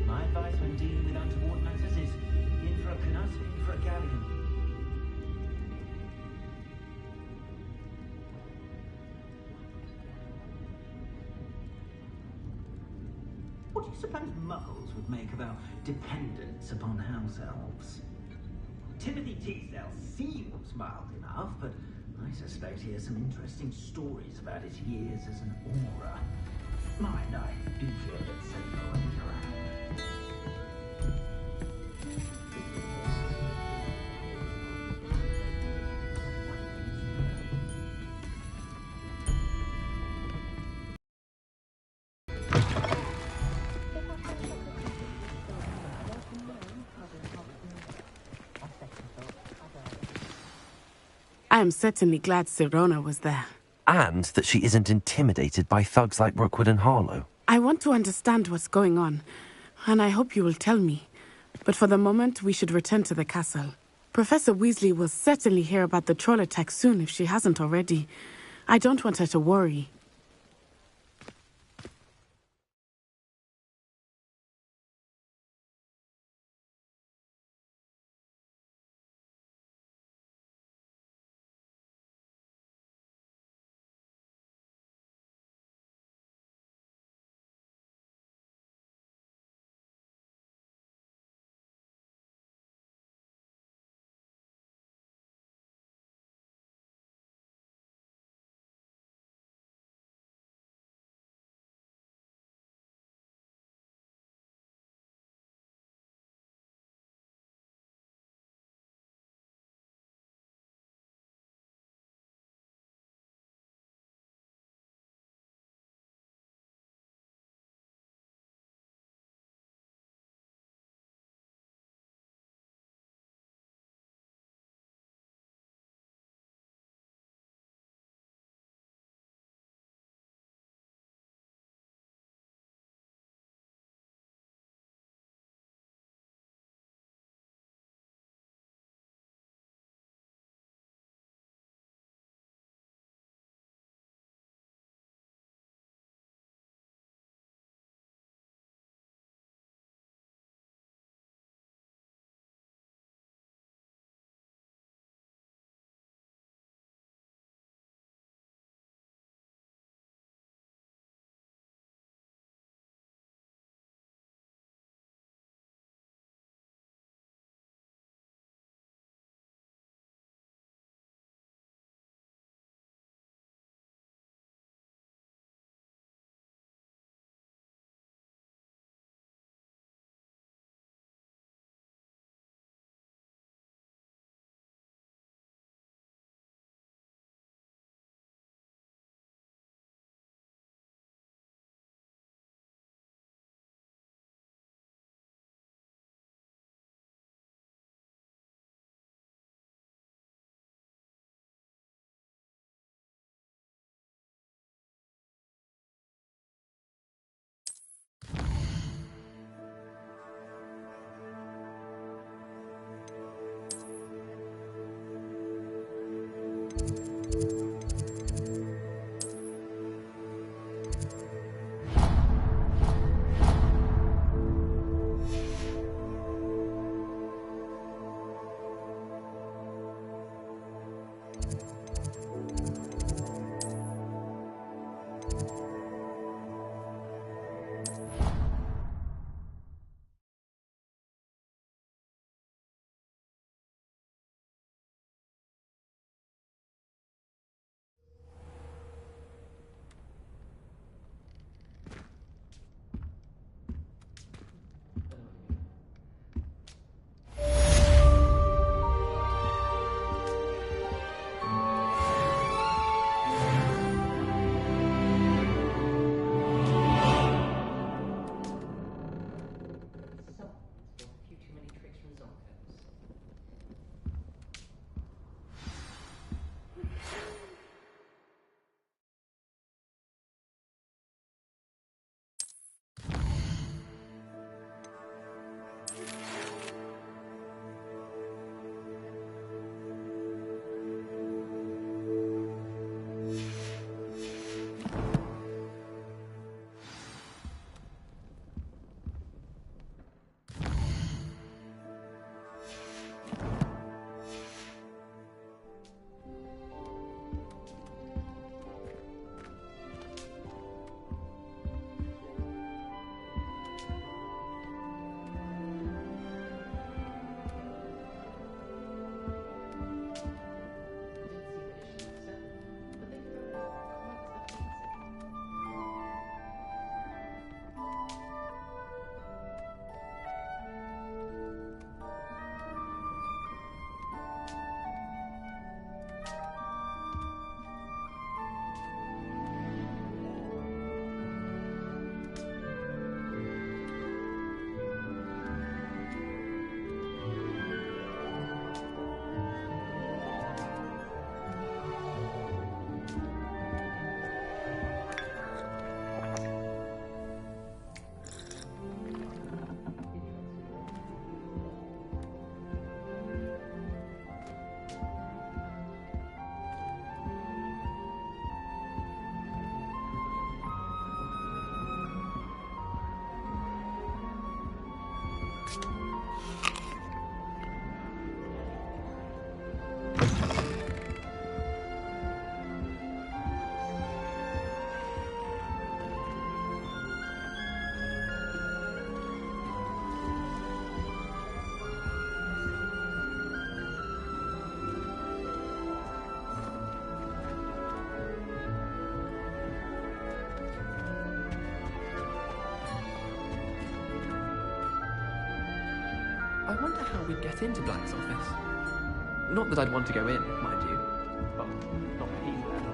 Speaker 8: My advice when dealing with untoward matters is in for a canut, in for a galleon. What do you suppose muggles would make of our dependence upon house elves? Timothy Teasdale seems mild enough, but I suspect he has some interesting stories about his years as an aura. Mind, I do feel a bit safer when he's around.
Speaker 1: I am certainly glad Sirona was there.
Speaker 2: And that she isn't intimidated by thugs like Rookwood and Harlow.
Speaker 1: I want to understand what's going on, and I hope you will tell me. But for the moment, we should return to the castle. Professor Weasley will certainly hear about the troll attack soon if she hasn't already. I don't want her to worry.
Speaker 17: I wonder how we'd get into Black's office. Not that I'd want to go in, mind you. Well, not if he's there.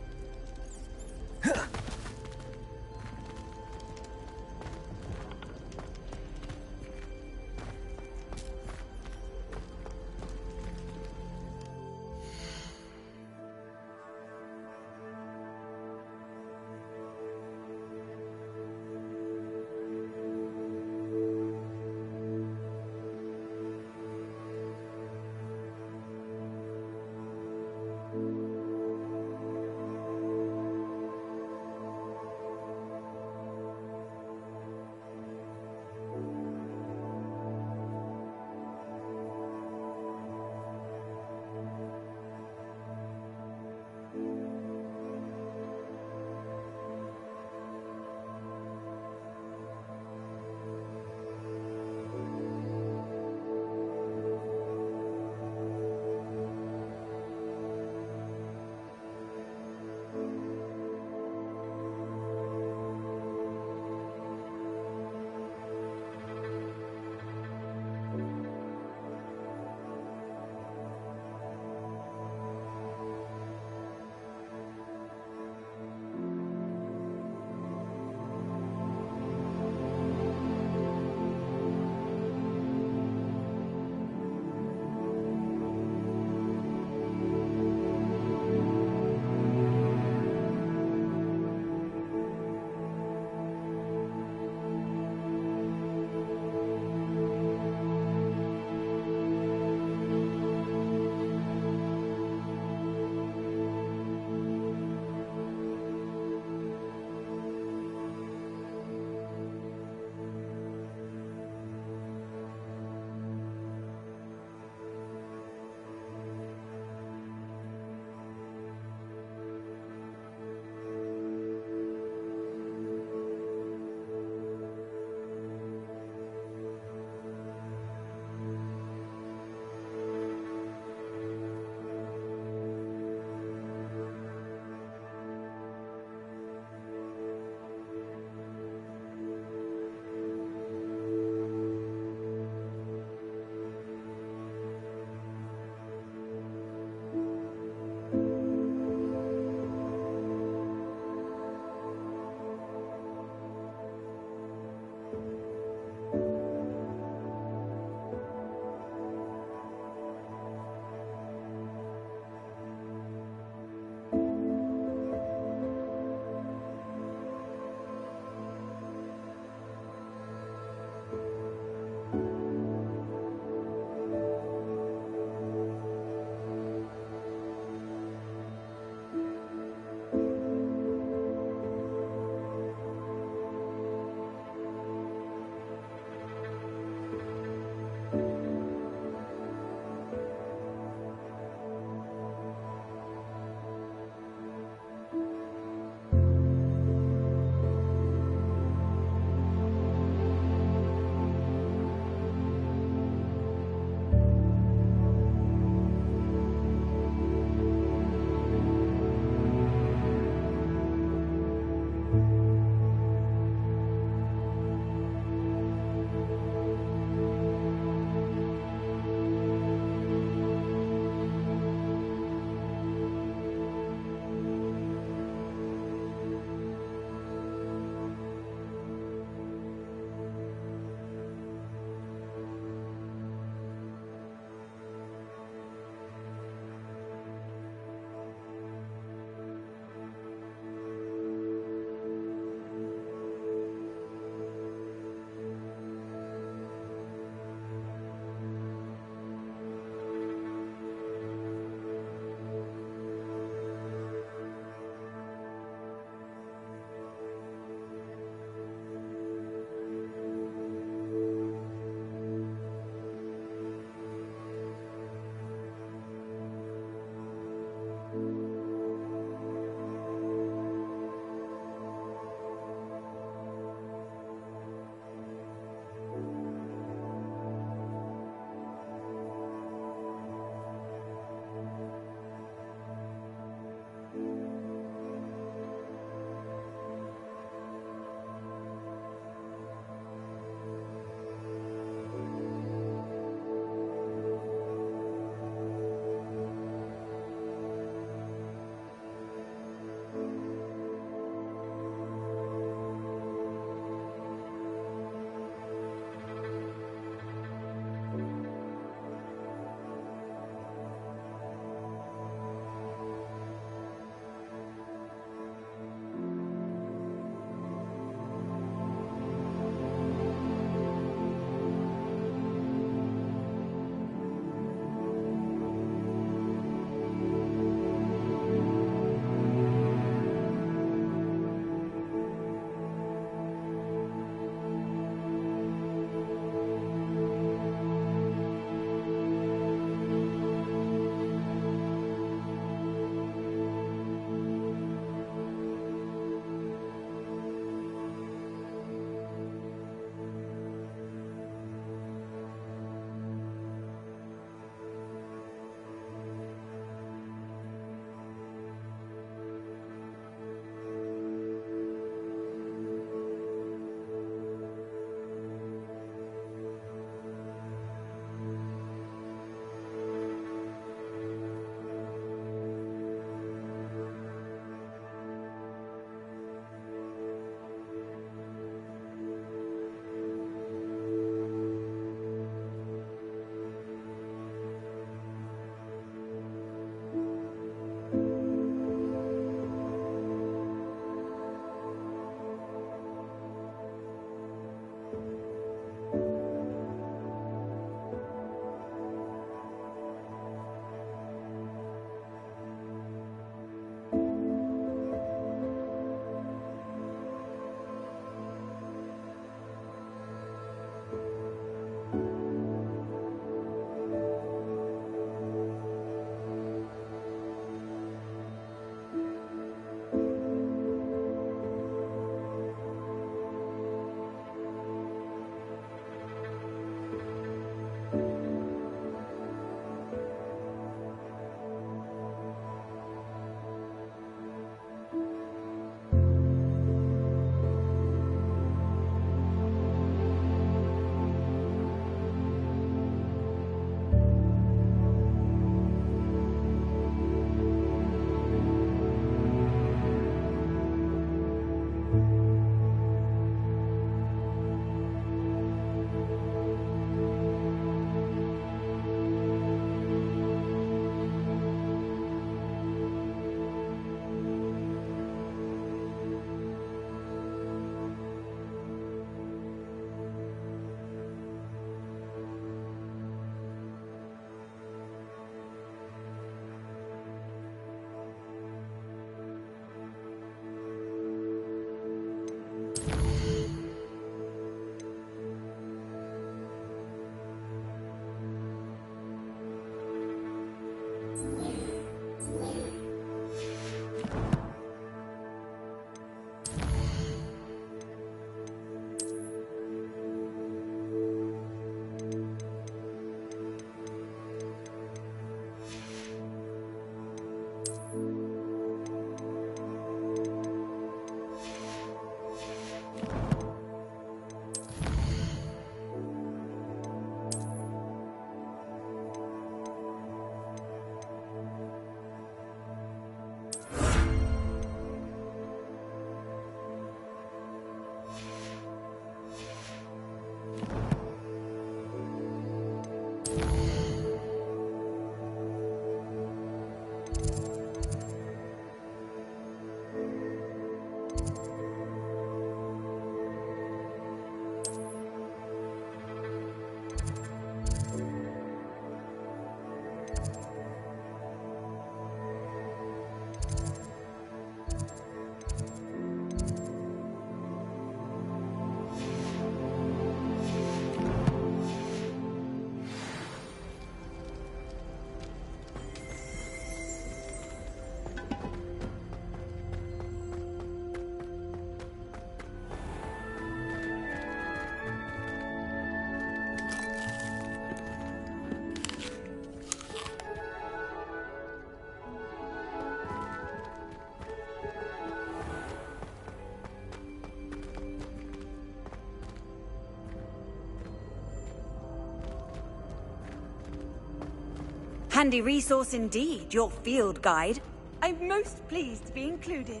Speaker 5: Handy resource indeed, your field guide. I'm most pleased to be included.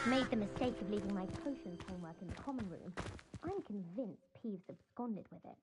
Speaker 18: Made the mistake of leaving my potions homework in the common room. I'm convinced Peeves absconded with it.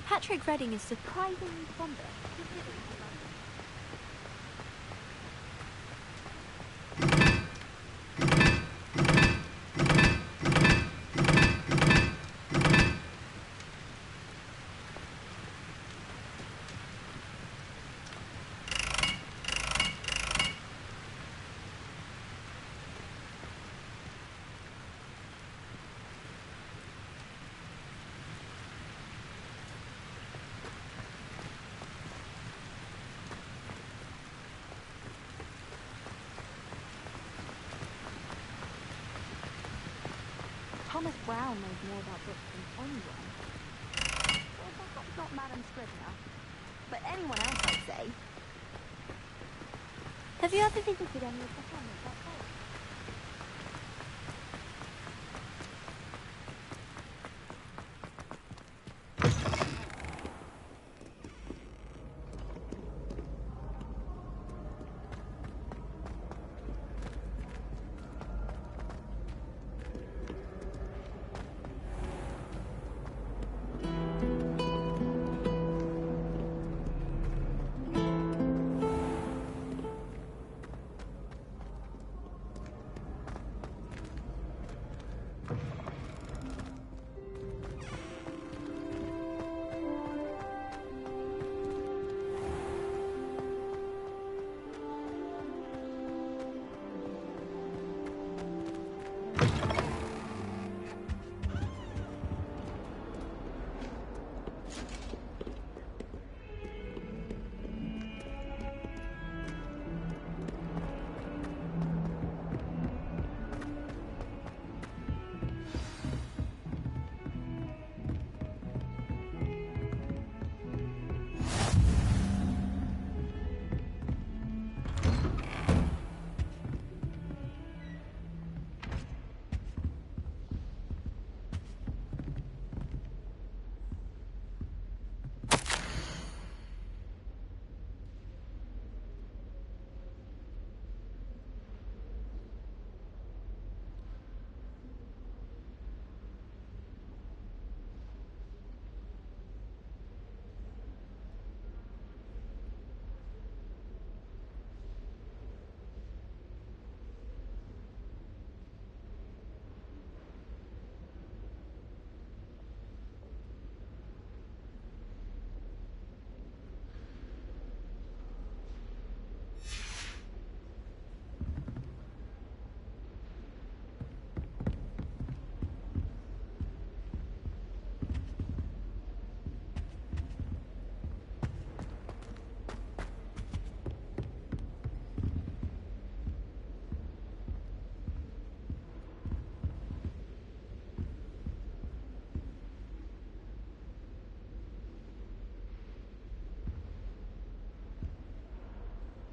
Speaker 19: Patrick Redding is surprisingly fond of. Thomas Brown knows more about books than anyone. Well, perhaps not Madame Scrivener, but anyone else, I'd say. Have you ever visited any of the hamlets outside?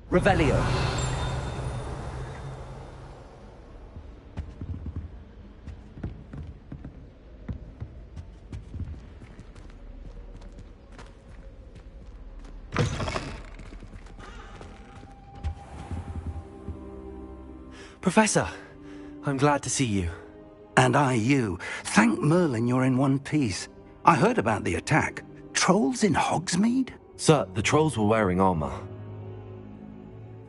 Speaker 2: Revelio. Professor, I'm glad to see you.
Speaker 6: And I you. Thank Merlin you're in one piece. I heard about the attack. Trolls in Hogsmeade?
Speaker 2: Sir, the trolls were wearing armor.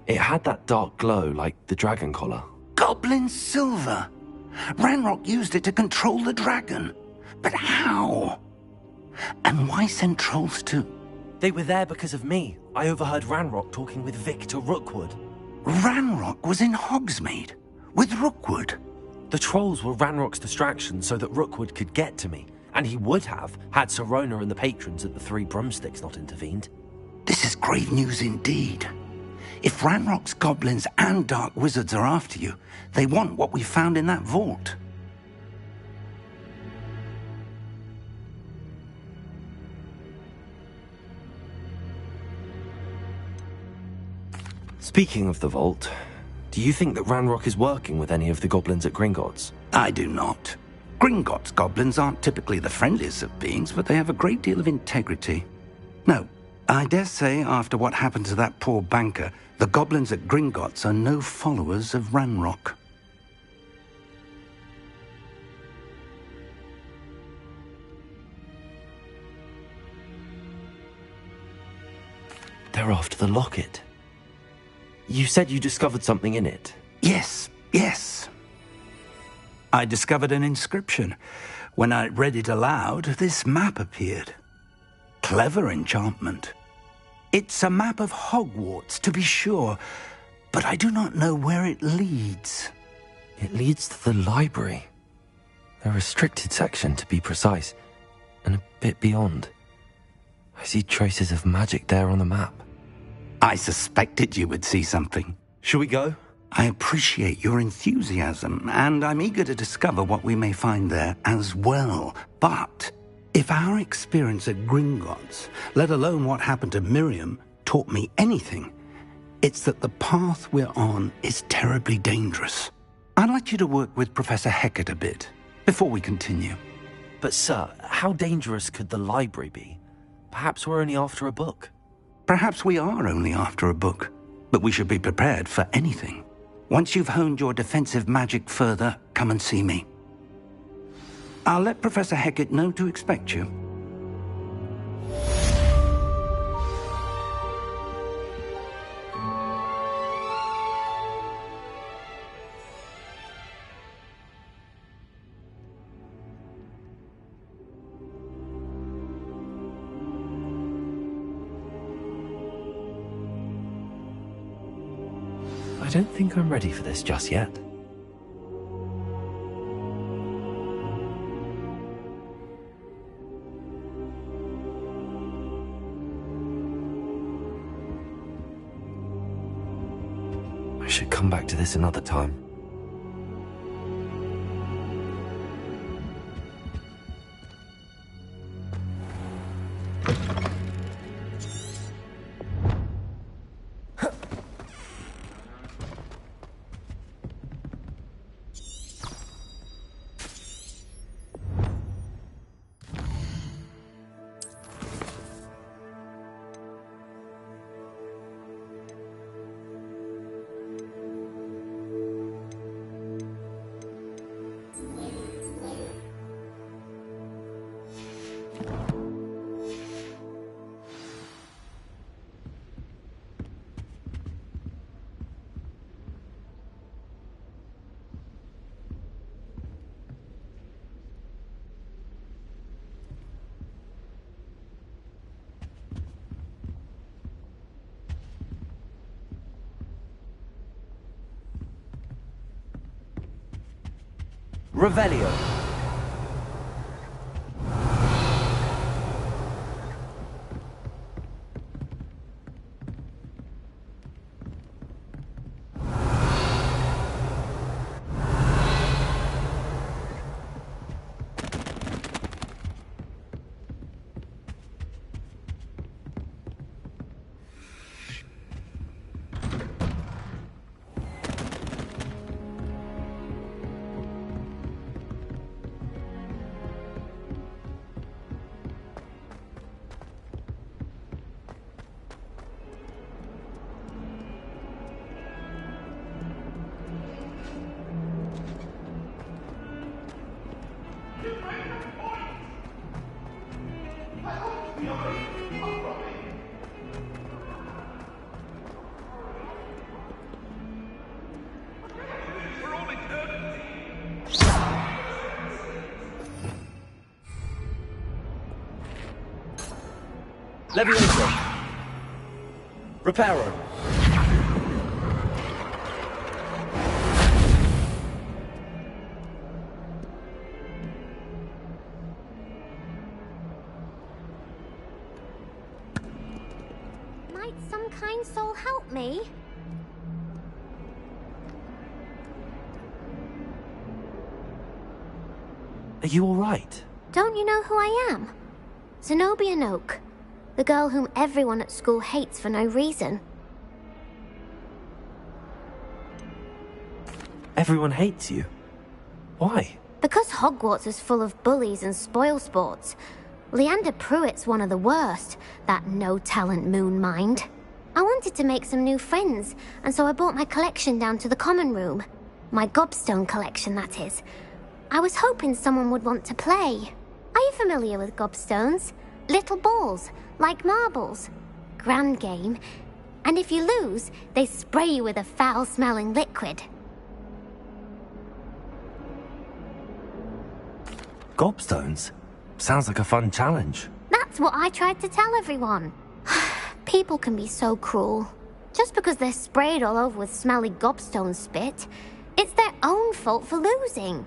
Speaker 2: It had that dark glow like the dragon collar.
Speaker 6: Goblin silver! Ranrock used it to control the dragon. But how? And why send trolls to...
Speaker 2: They were there because of me. I overheard Ranrock talking with Victor Rookwood.
Speaker 6: Ranrock was in Hogsmeade? With Rookwood?
Speaker 2: The trolls were Ranrock's distraction so that Rookwood could get to me. And he would have, had Sirona and the patrons at the Three Broomsticks not intervened.
Speaker 6: This is grave news indeed. If Ranrock's goblins and dark wizards are after you, they want what we found in that vault.
Speaker 2: Speaking of the vault, do you think that Ranrock is working with any of the goblins at Gringotts?
Speaker 6: I do not. Gringotts goblins aren't typically the friendliest of beings, but they have a great deal of integrity. No, I dare say after what happened to that poor banker, the goblins at Gringotts are no followers of Ranrock.
Speaker 2: They're after the locket. You said you discovered something in it.
Speaker 6: Yes. I discovered an inscription. When I read it aloud, this map appeared. Clever enchantment. It's a map of Hogwarts, to be sure, but I do not know where it leads.
Speaker 2: It leads to the library. The restricted section, to be precise, and a bit beyond. I see traces of magic there on the map.
Speaker 6: I suspected you would see something.
Speaker 2: Shall we go?
Speaker 6: I appreciate your enthusiasm, and I'm eager to discover what we may find there as well. But if our experience at Gringotts, let alone what happened to Miriam, taught me anything, it's that the path we're on is terribly dangerous. I'd like you to work with Professor Hecat a bit before we continue.
Speaker 2: But sir, how dangerous could the library be? Perhaps we're only after a book.
Speaker 6: Perhaps we are only after a book, but we should be prepared for anything. Once you've honed your defensive magic further, come and see me. I'll let Professor Hecat know to expect you.
Speaker 2: I don't think I'm ready for this just yet. I should come back to this another time. Revelio.
Speaker 20: Leviosa. Reparo.
Speaker 18: Might some kind soul help me?
Speaker 2: Are you all right?
Speaker 18: Don't you know who I am? Zenobia Noak. The girl whom everyone at school hates for no reason.
Speaker 2: Everyone hates you. Why?
Speaker 18: Because Hogwarts is full of bullies and spoilsports. Leander Pruitt's one of the worst, that no-talent moon mind. I wanted to make some new friends, and so I brought my collection down to the common room. My gobstone collection, that is. I was hoping someone would want to play. Are you familiar with gobstones? Little balls, like marbles. Grand game. And if you lose, they spray you with a foul-smelling liquid.
Speaker 2: Gobstones? Sounds like a fun challenge.
Speaker 18: That's what I tried to tell everyone. People can be so cruel. Just because they're sprayed all over with smelly gobstone spit, it's their own fault for losing.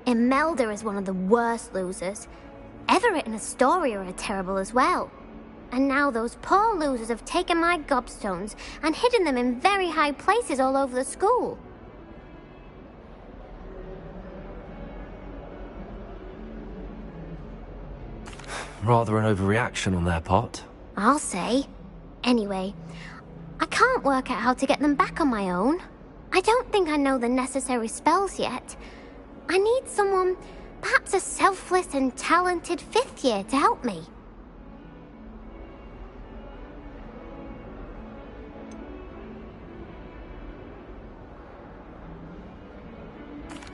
Speaker 18: Imelda is one of the worst losers. Everett and Astoria are terrible as well. And now those poor losers have taken my gobstones and hidden them in very high places all over the school.
Speaker 2: Rather an overreaction on their part.
Speaker 18: I'll say. Anyway, I can't work out how to get them back on my own. I don't think I know the necessary spells yet. I need someone, perhaps a selfless and talented fifth year to help me.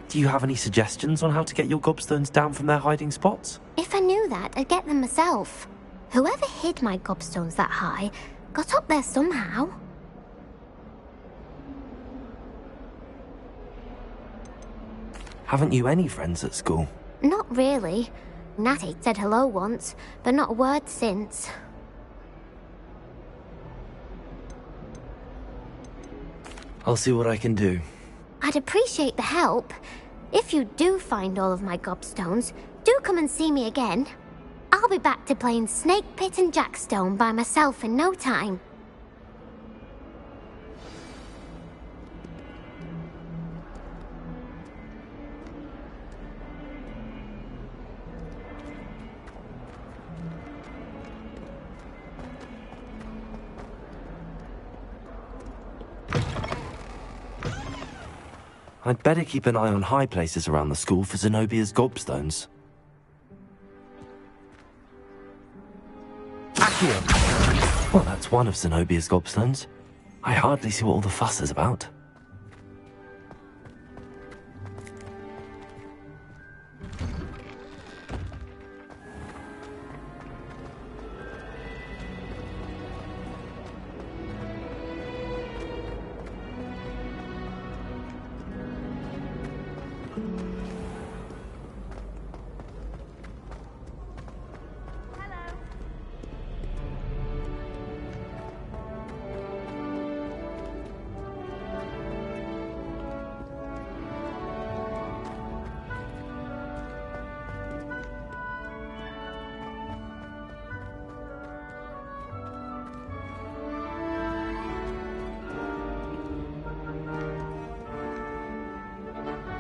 Speaker 2: Do you have any suggestions on how to get your gobstones down from their hiding spots?
Speaker 18: If I knew that, I'd get them myself. Whoever hid my gobstones that high got up there somehow.
Speaker 2: Haven't you any friends at school?
Speaker 18: Not really. Natty said hello once, but not a word since.
Speaker 2: I'll see what I can do.
Speaker 18: I'd appreciate the help. If you do find all of my gobstones, do come and see me again. I'll be back to playing Snake Pit and Jackstone by myself in no time.
Speaker 2: I'd better keep an eye on high places around the school for Zenobia's gobstones. Accio! Well, that's one of Zenobia's gobstones. I hardly see what all the fuss is about.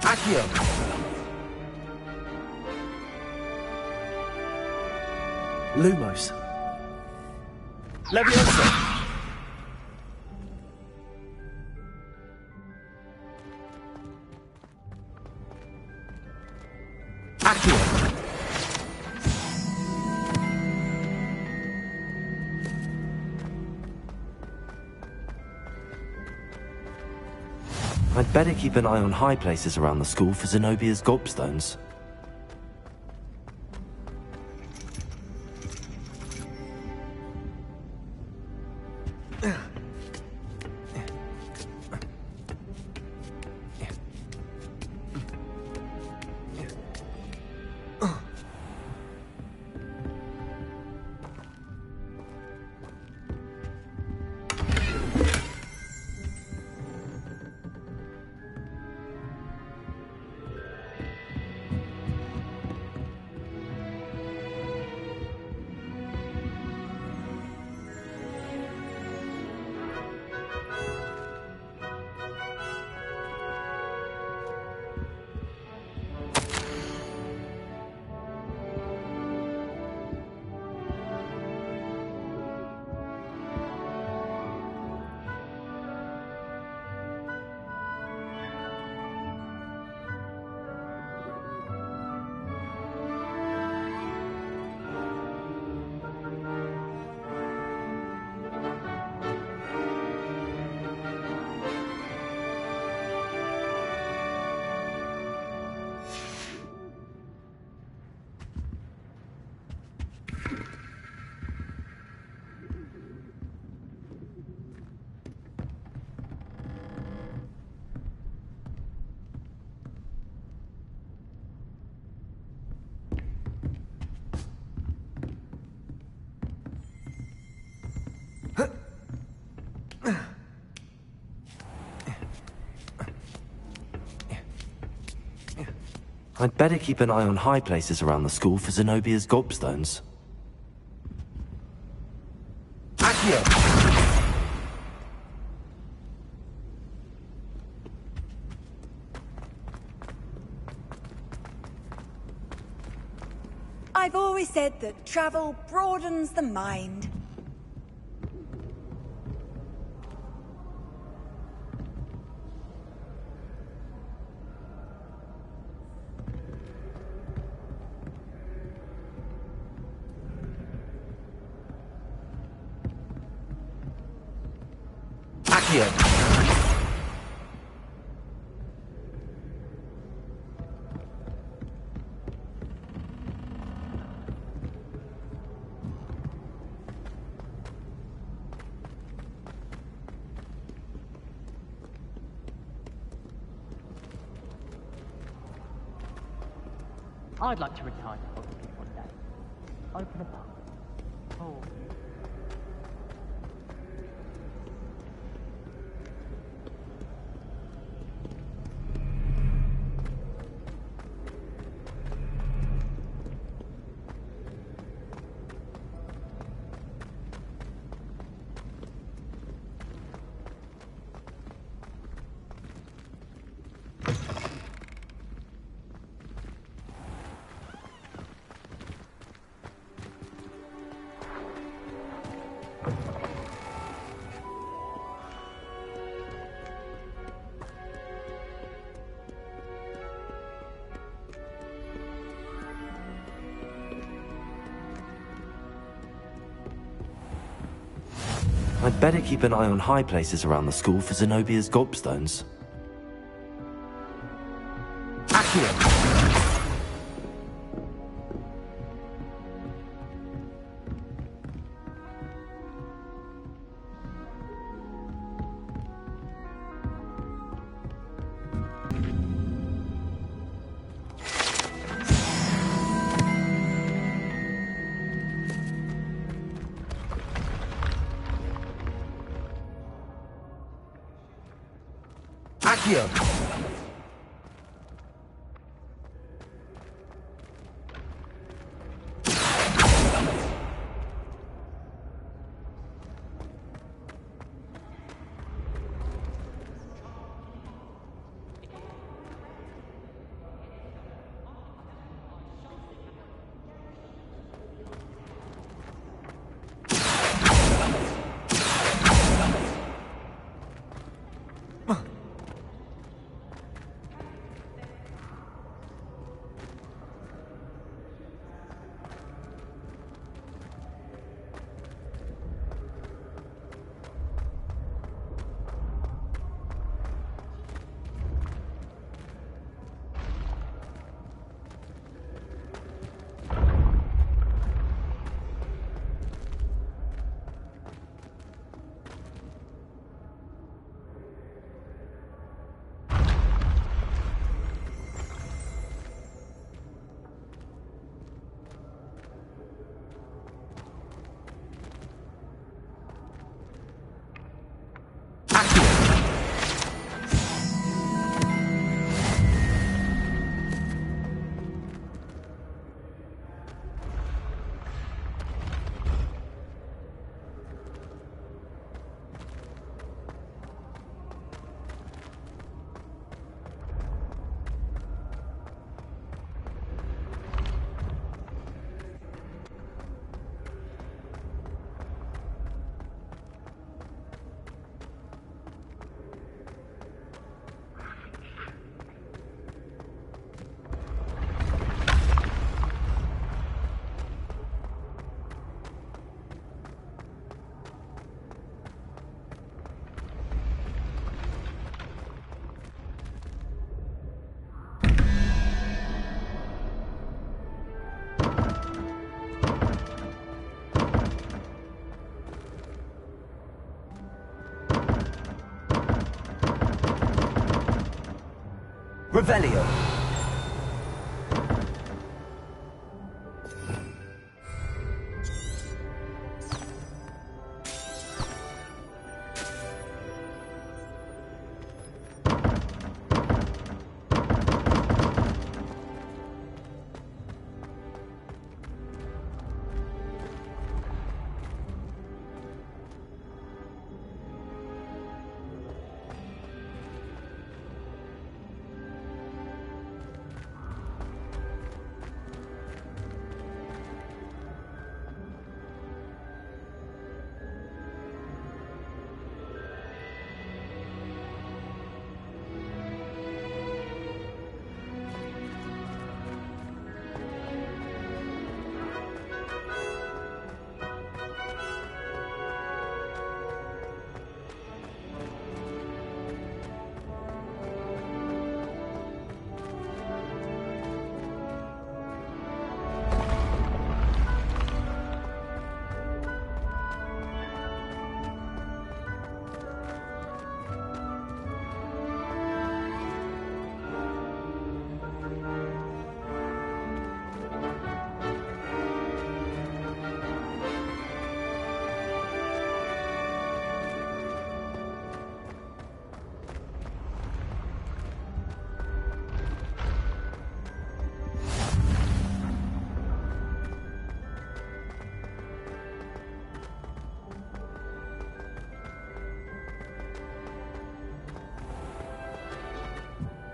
Speaker 20: Accio!
Speaker 2: Lumos.
Speaker 20: Leviosa! Accio!
Speaker 2: I'd better keep an eye on high places around the school for Zenobia's gobstones. I'd better keep an eye on high places around the school for Zenobia's gobstones.
Speaker 21: I've always said that travel broadens the mind.
Speaker 4: I'd like to retire to Hogsmeade one day. Open a pub. Oh.
Speaker 2: I'd better keep an eye on high places around the school for Zenobia's gobstones.
Speaker 6: Revelio.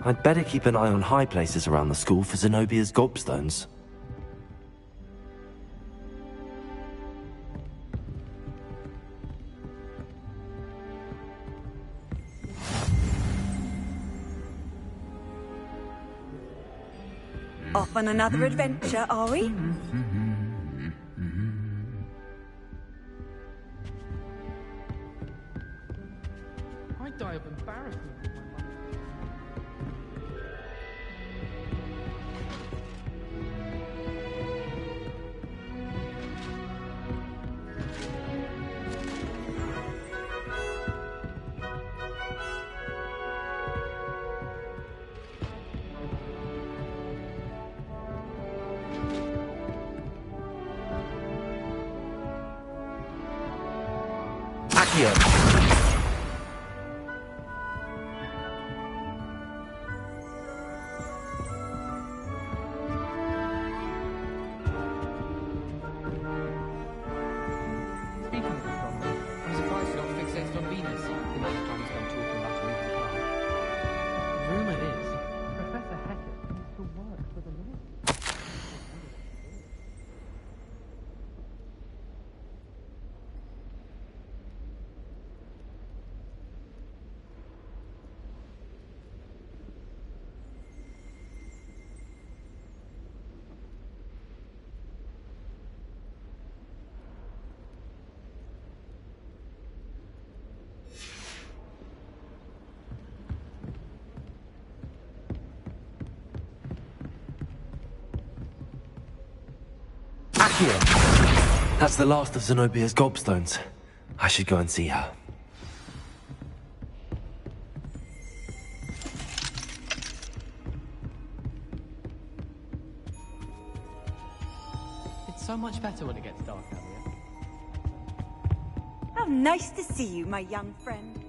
Speaker 2: I'd better keep an eye on high places around the school for Zenobia's gobstones.
Speaker 21: Off on another adventure, are we?
Speaker 17: I'd die of embarrassment. Speaking of the problem, I'm surprised you're not fixated on Venus. The amount of time you spend talking about a moving car. Rumor is, Professor Hackett used to work for the military.
Speaker 2: That's the last of Zenobia's gobstones. I should go and see her.
Speaker 17: It's so much better when it gets dark out here.
Speaker 21: How nice to see you, my young friend.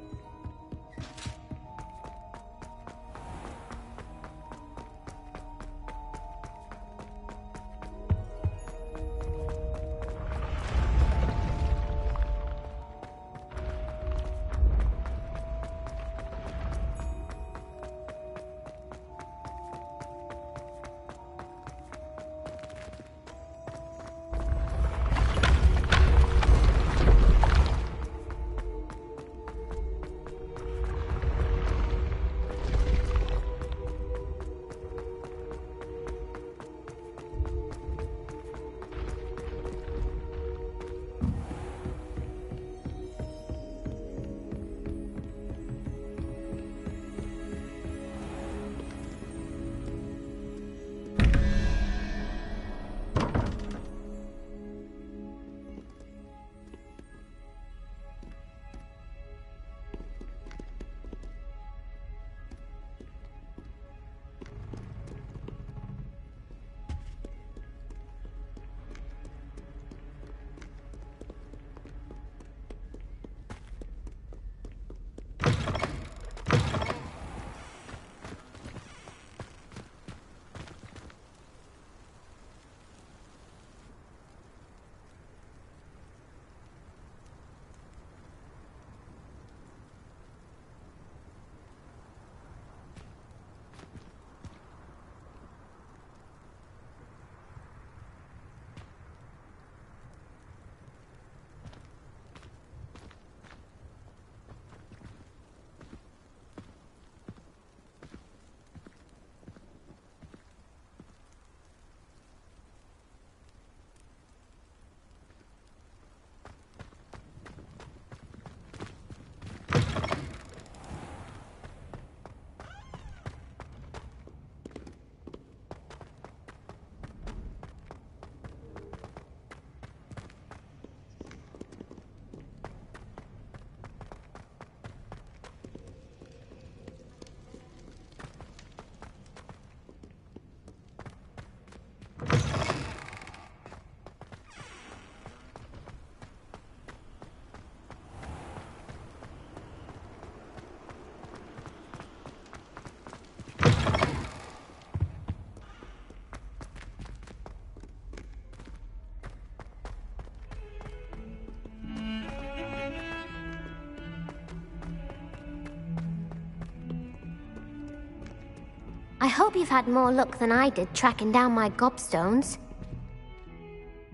Speaker 18: I hope you've had more luck than I did tracking down my gobstones.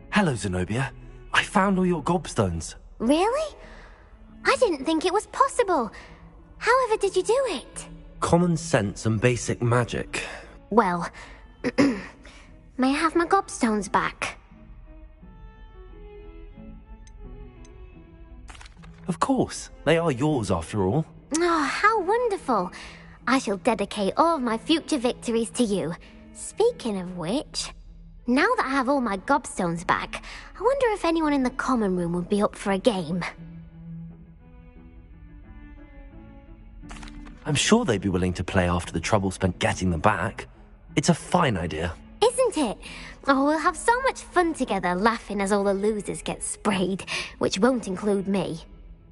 Speaker 2: Hello, Zenobia. I found all your gobstones.
Speaker 18: Really? I didn't think it was possible. However did you do it?
Speaker 2: Common sense and basic magic.
Speaker 18: Well, may I have my gobstones back?
Speaker 2: Of course. They are yours, after all.
Speaker 18: Oh, how wonderful. I shall dedicate all of my future victories to you. Speaking of which, now that I have all my gobstones back, I wonder if anyone in the common room would be up for a game.
Speaker 2: I'm sure they'd be willing to play after the trouble spent getting them back. It's a fine idea.
Speaker 18: Isn't it? Oh, we'll have so much fun together laughing as all the losers get sprayed, which won't include me.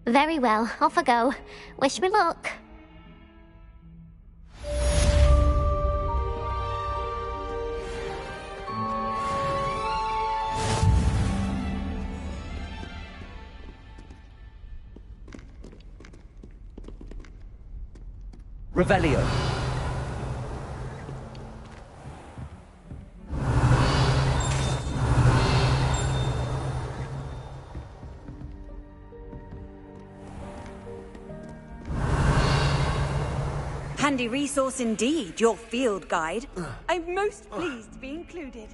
Speaker 18: Very well, off I go. Wish me luck.
Speaker 20: Revelio.
Speaker 21: Handy resource indeed, your field guide. I'm most pleased to be included.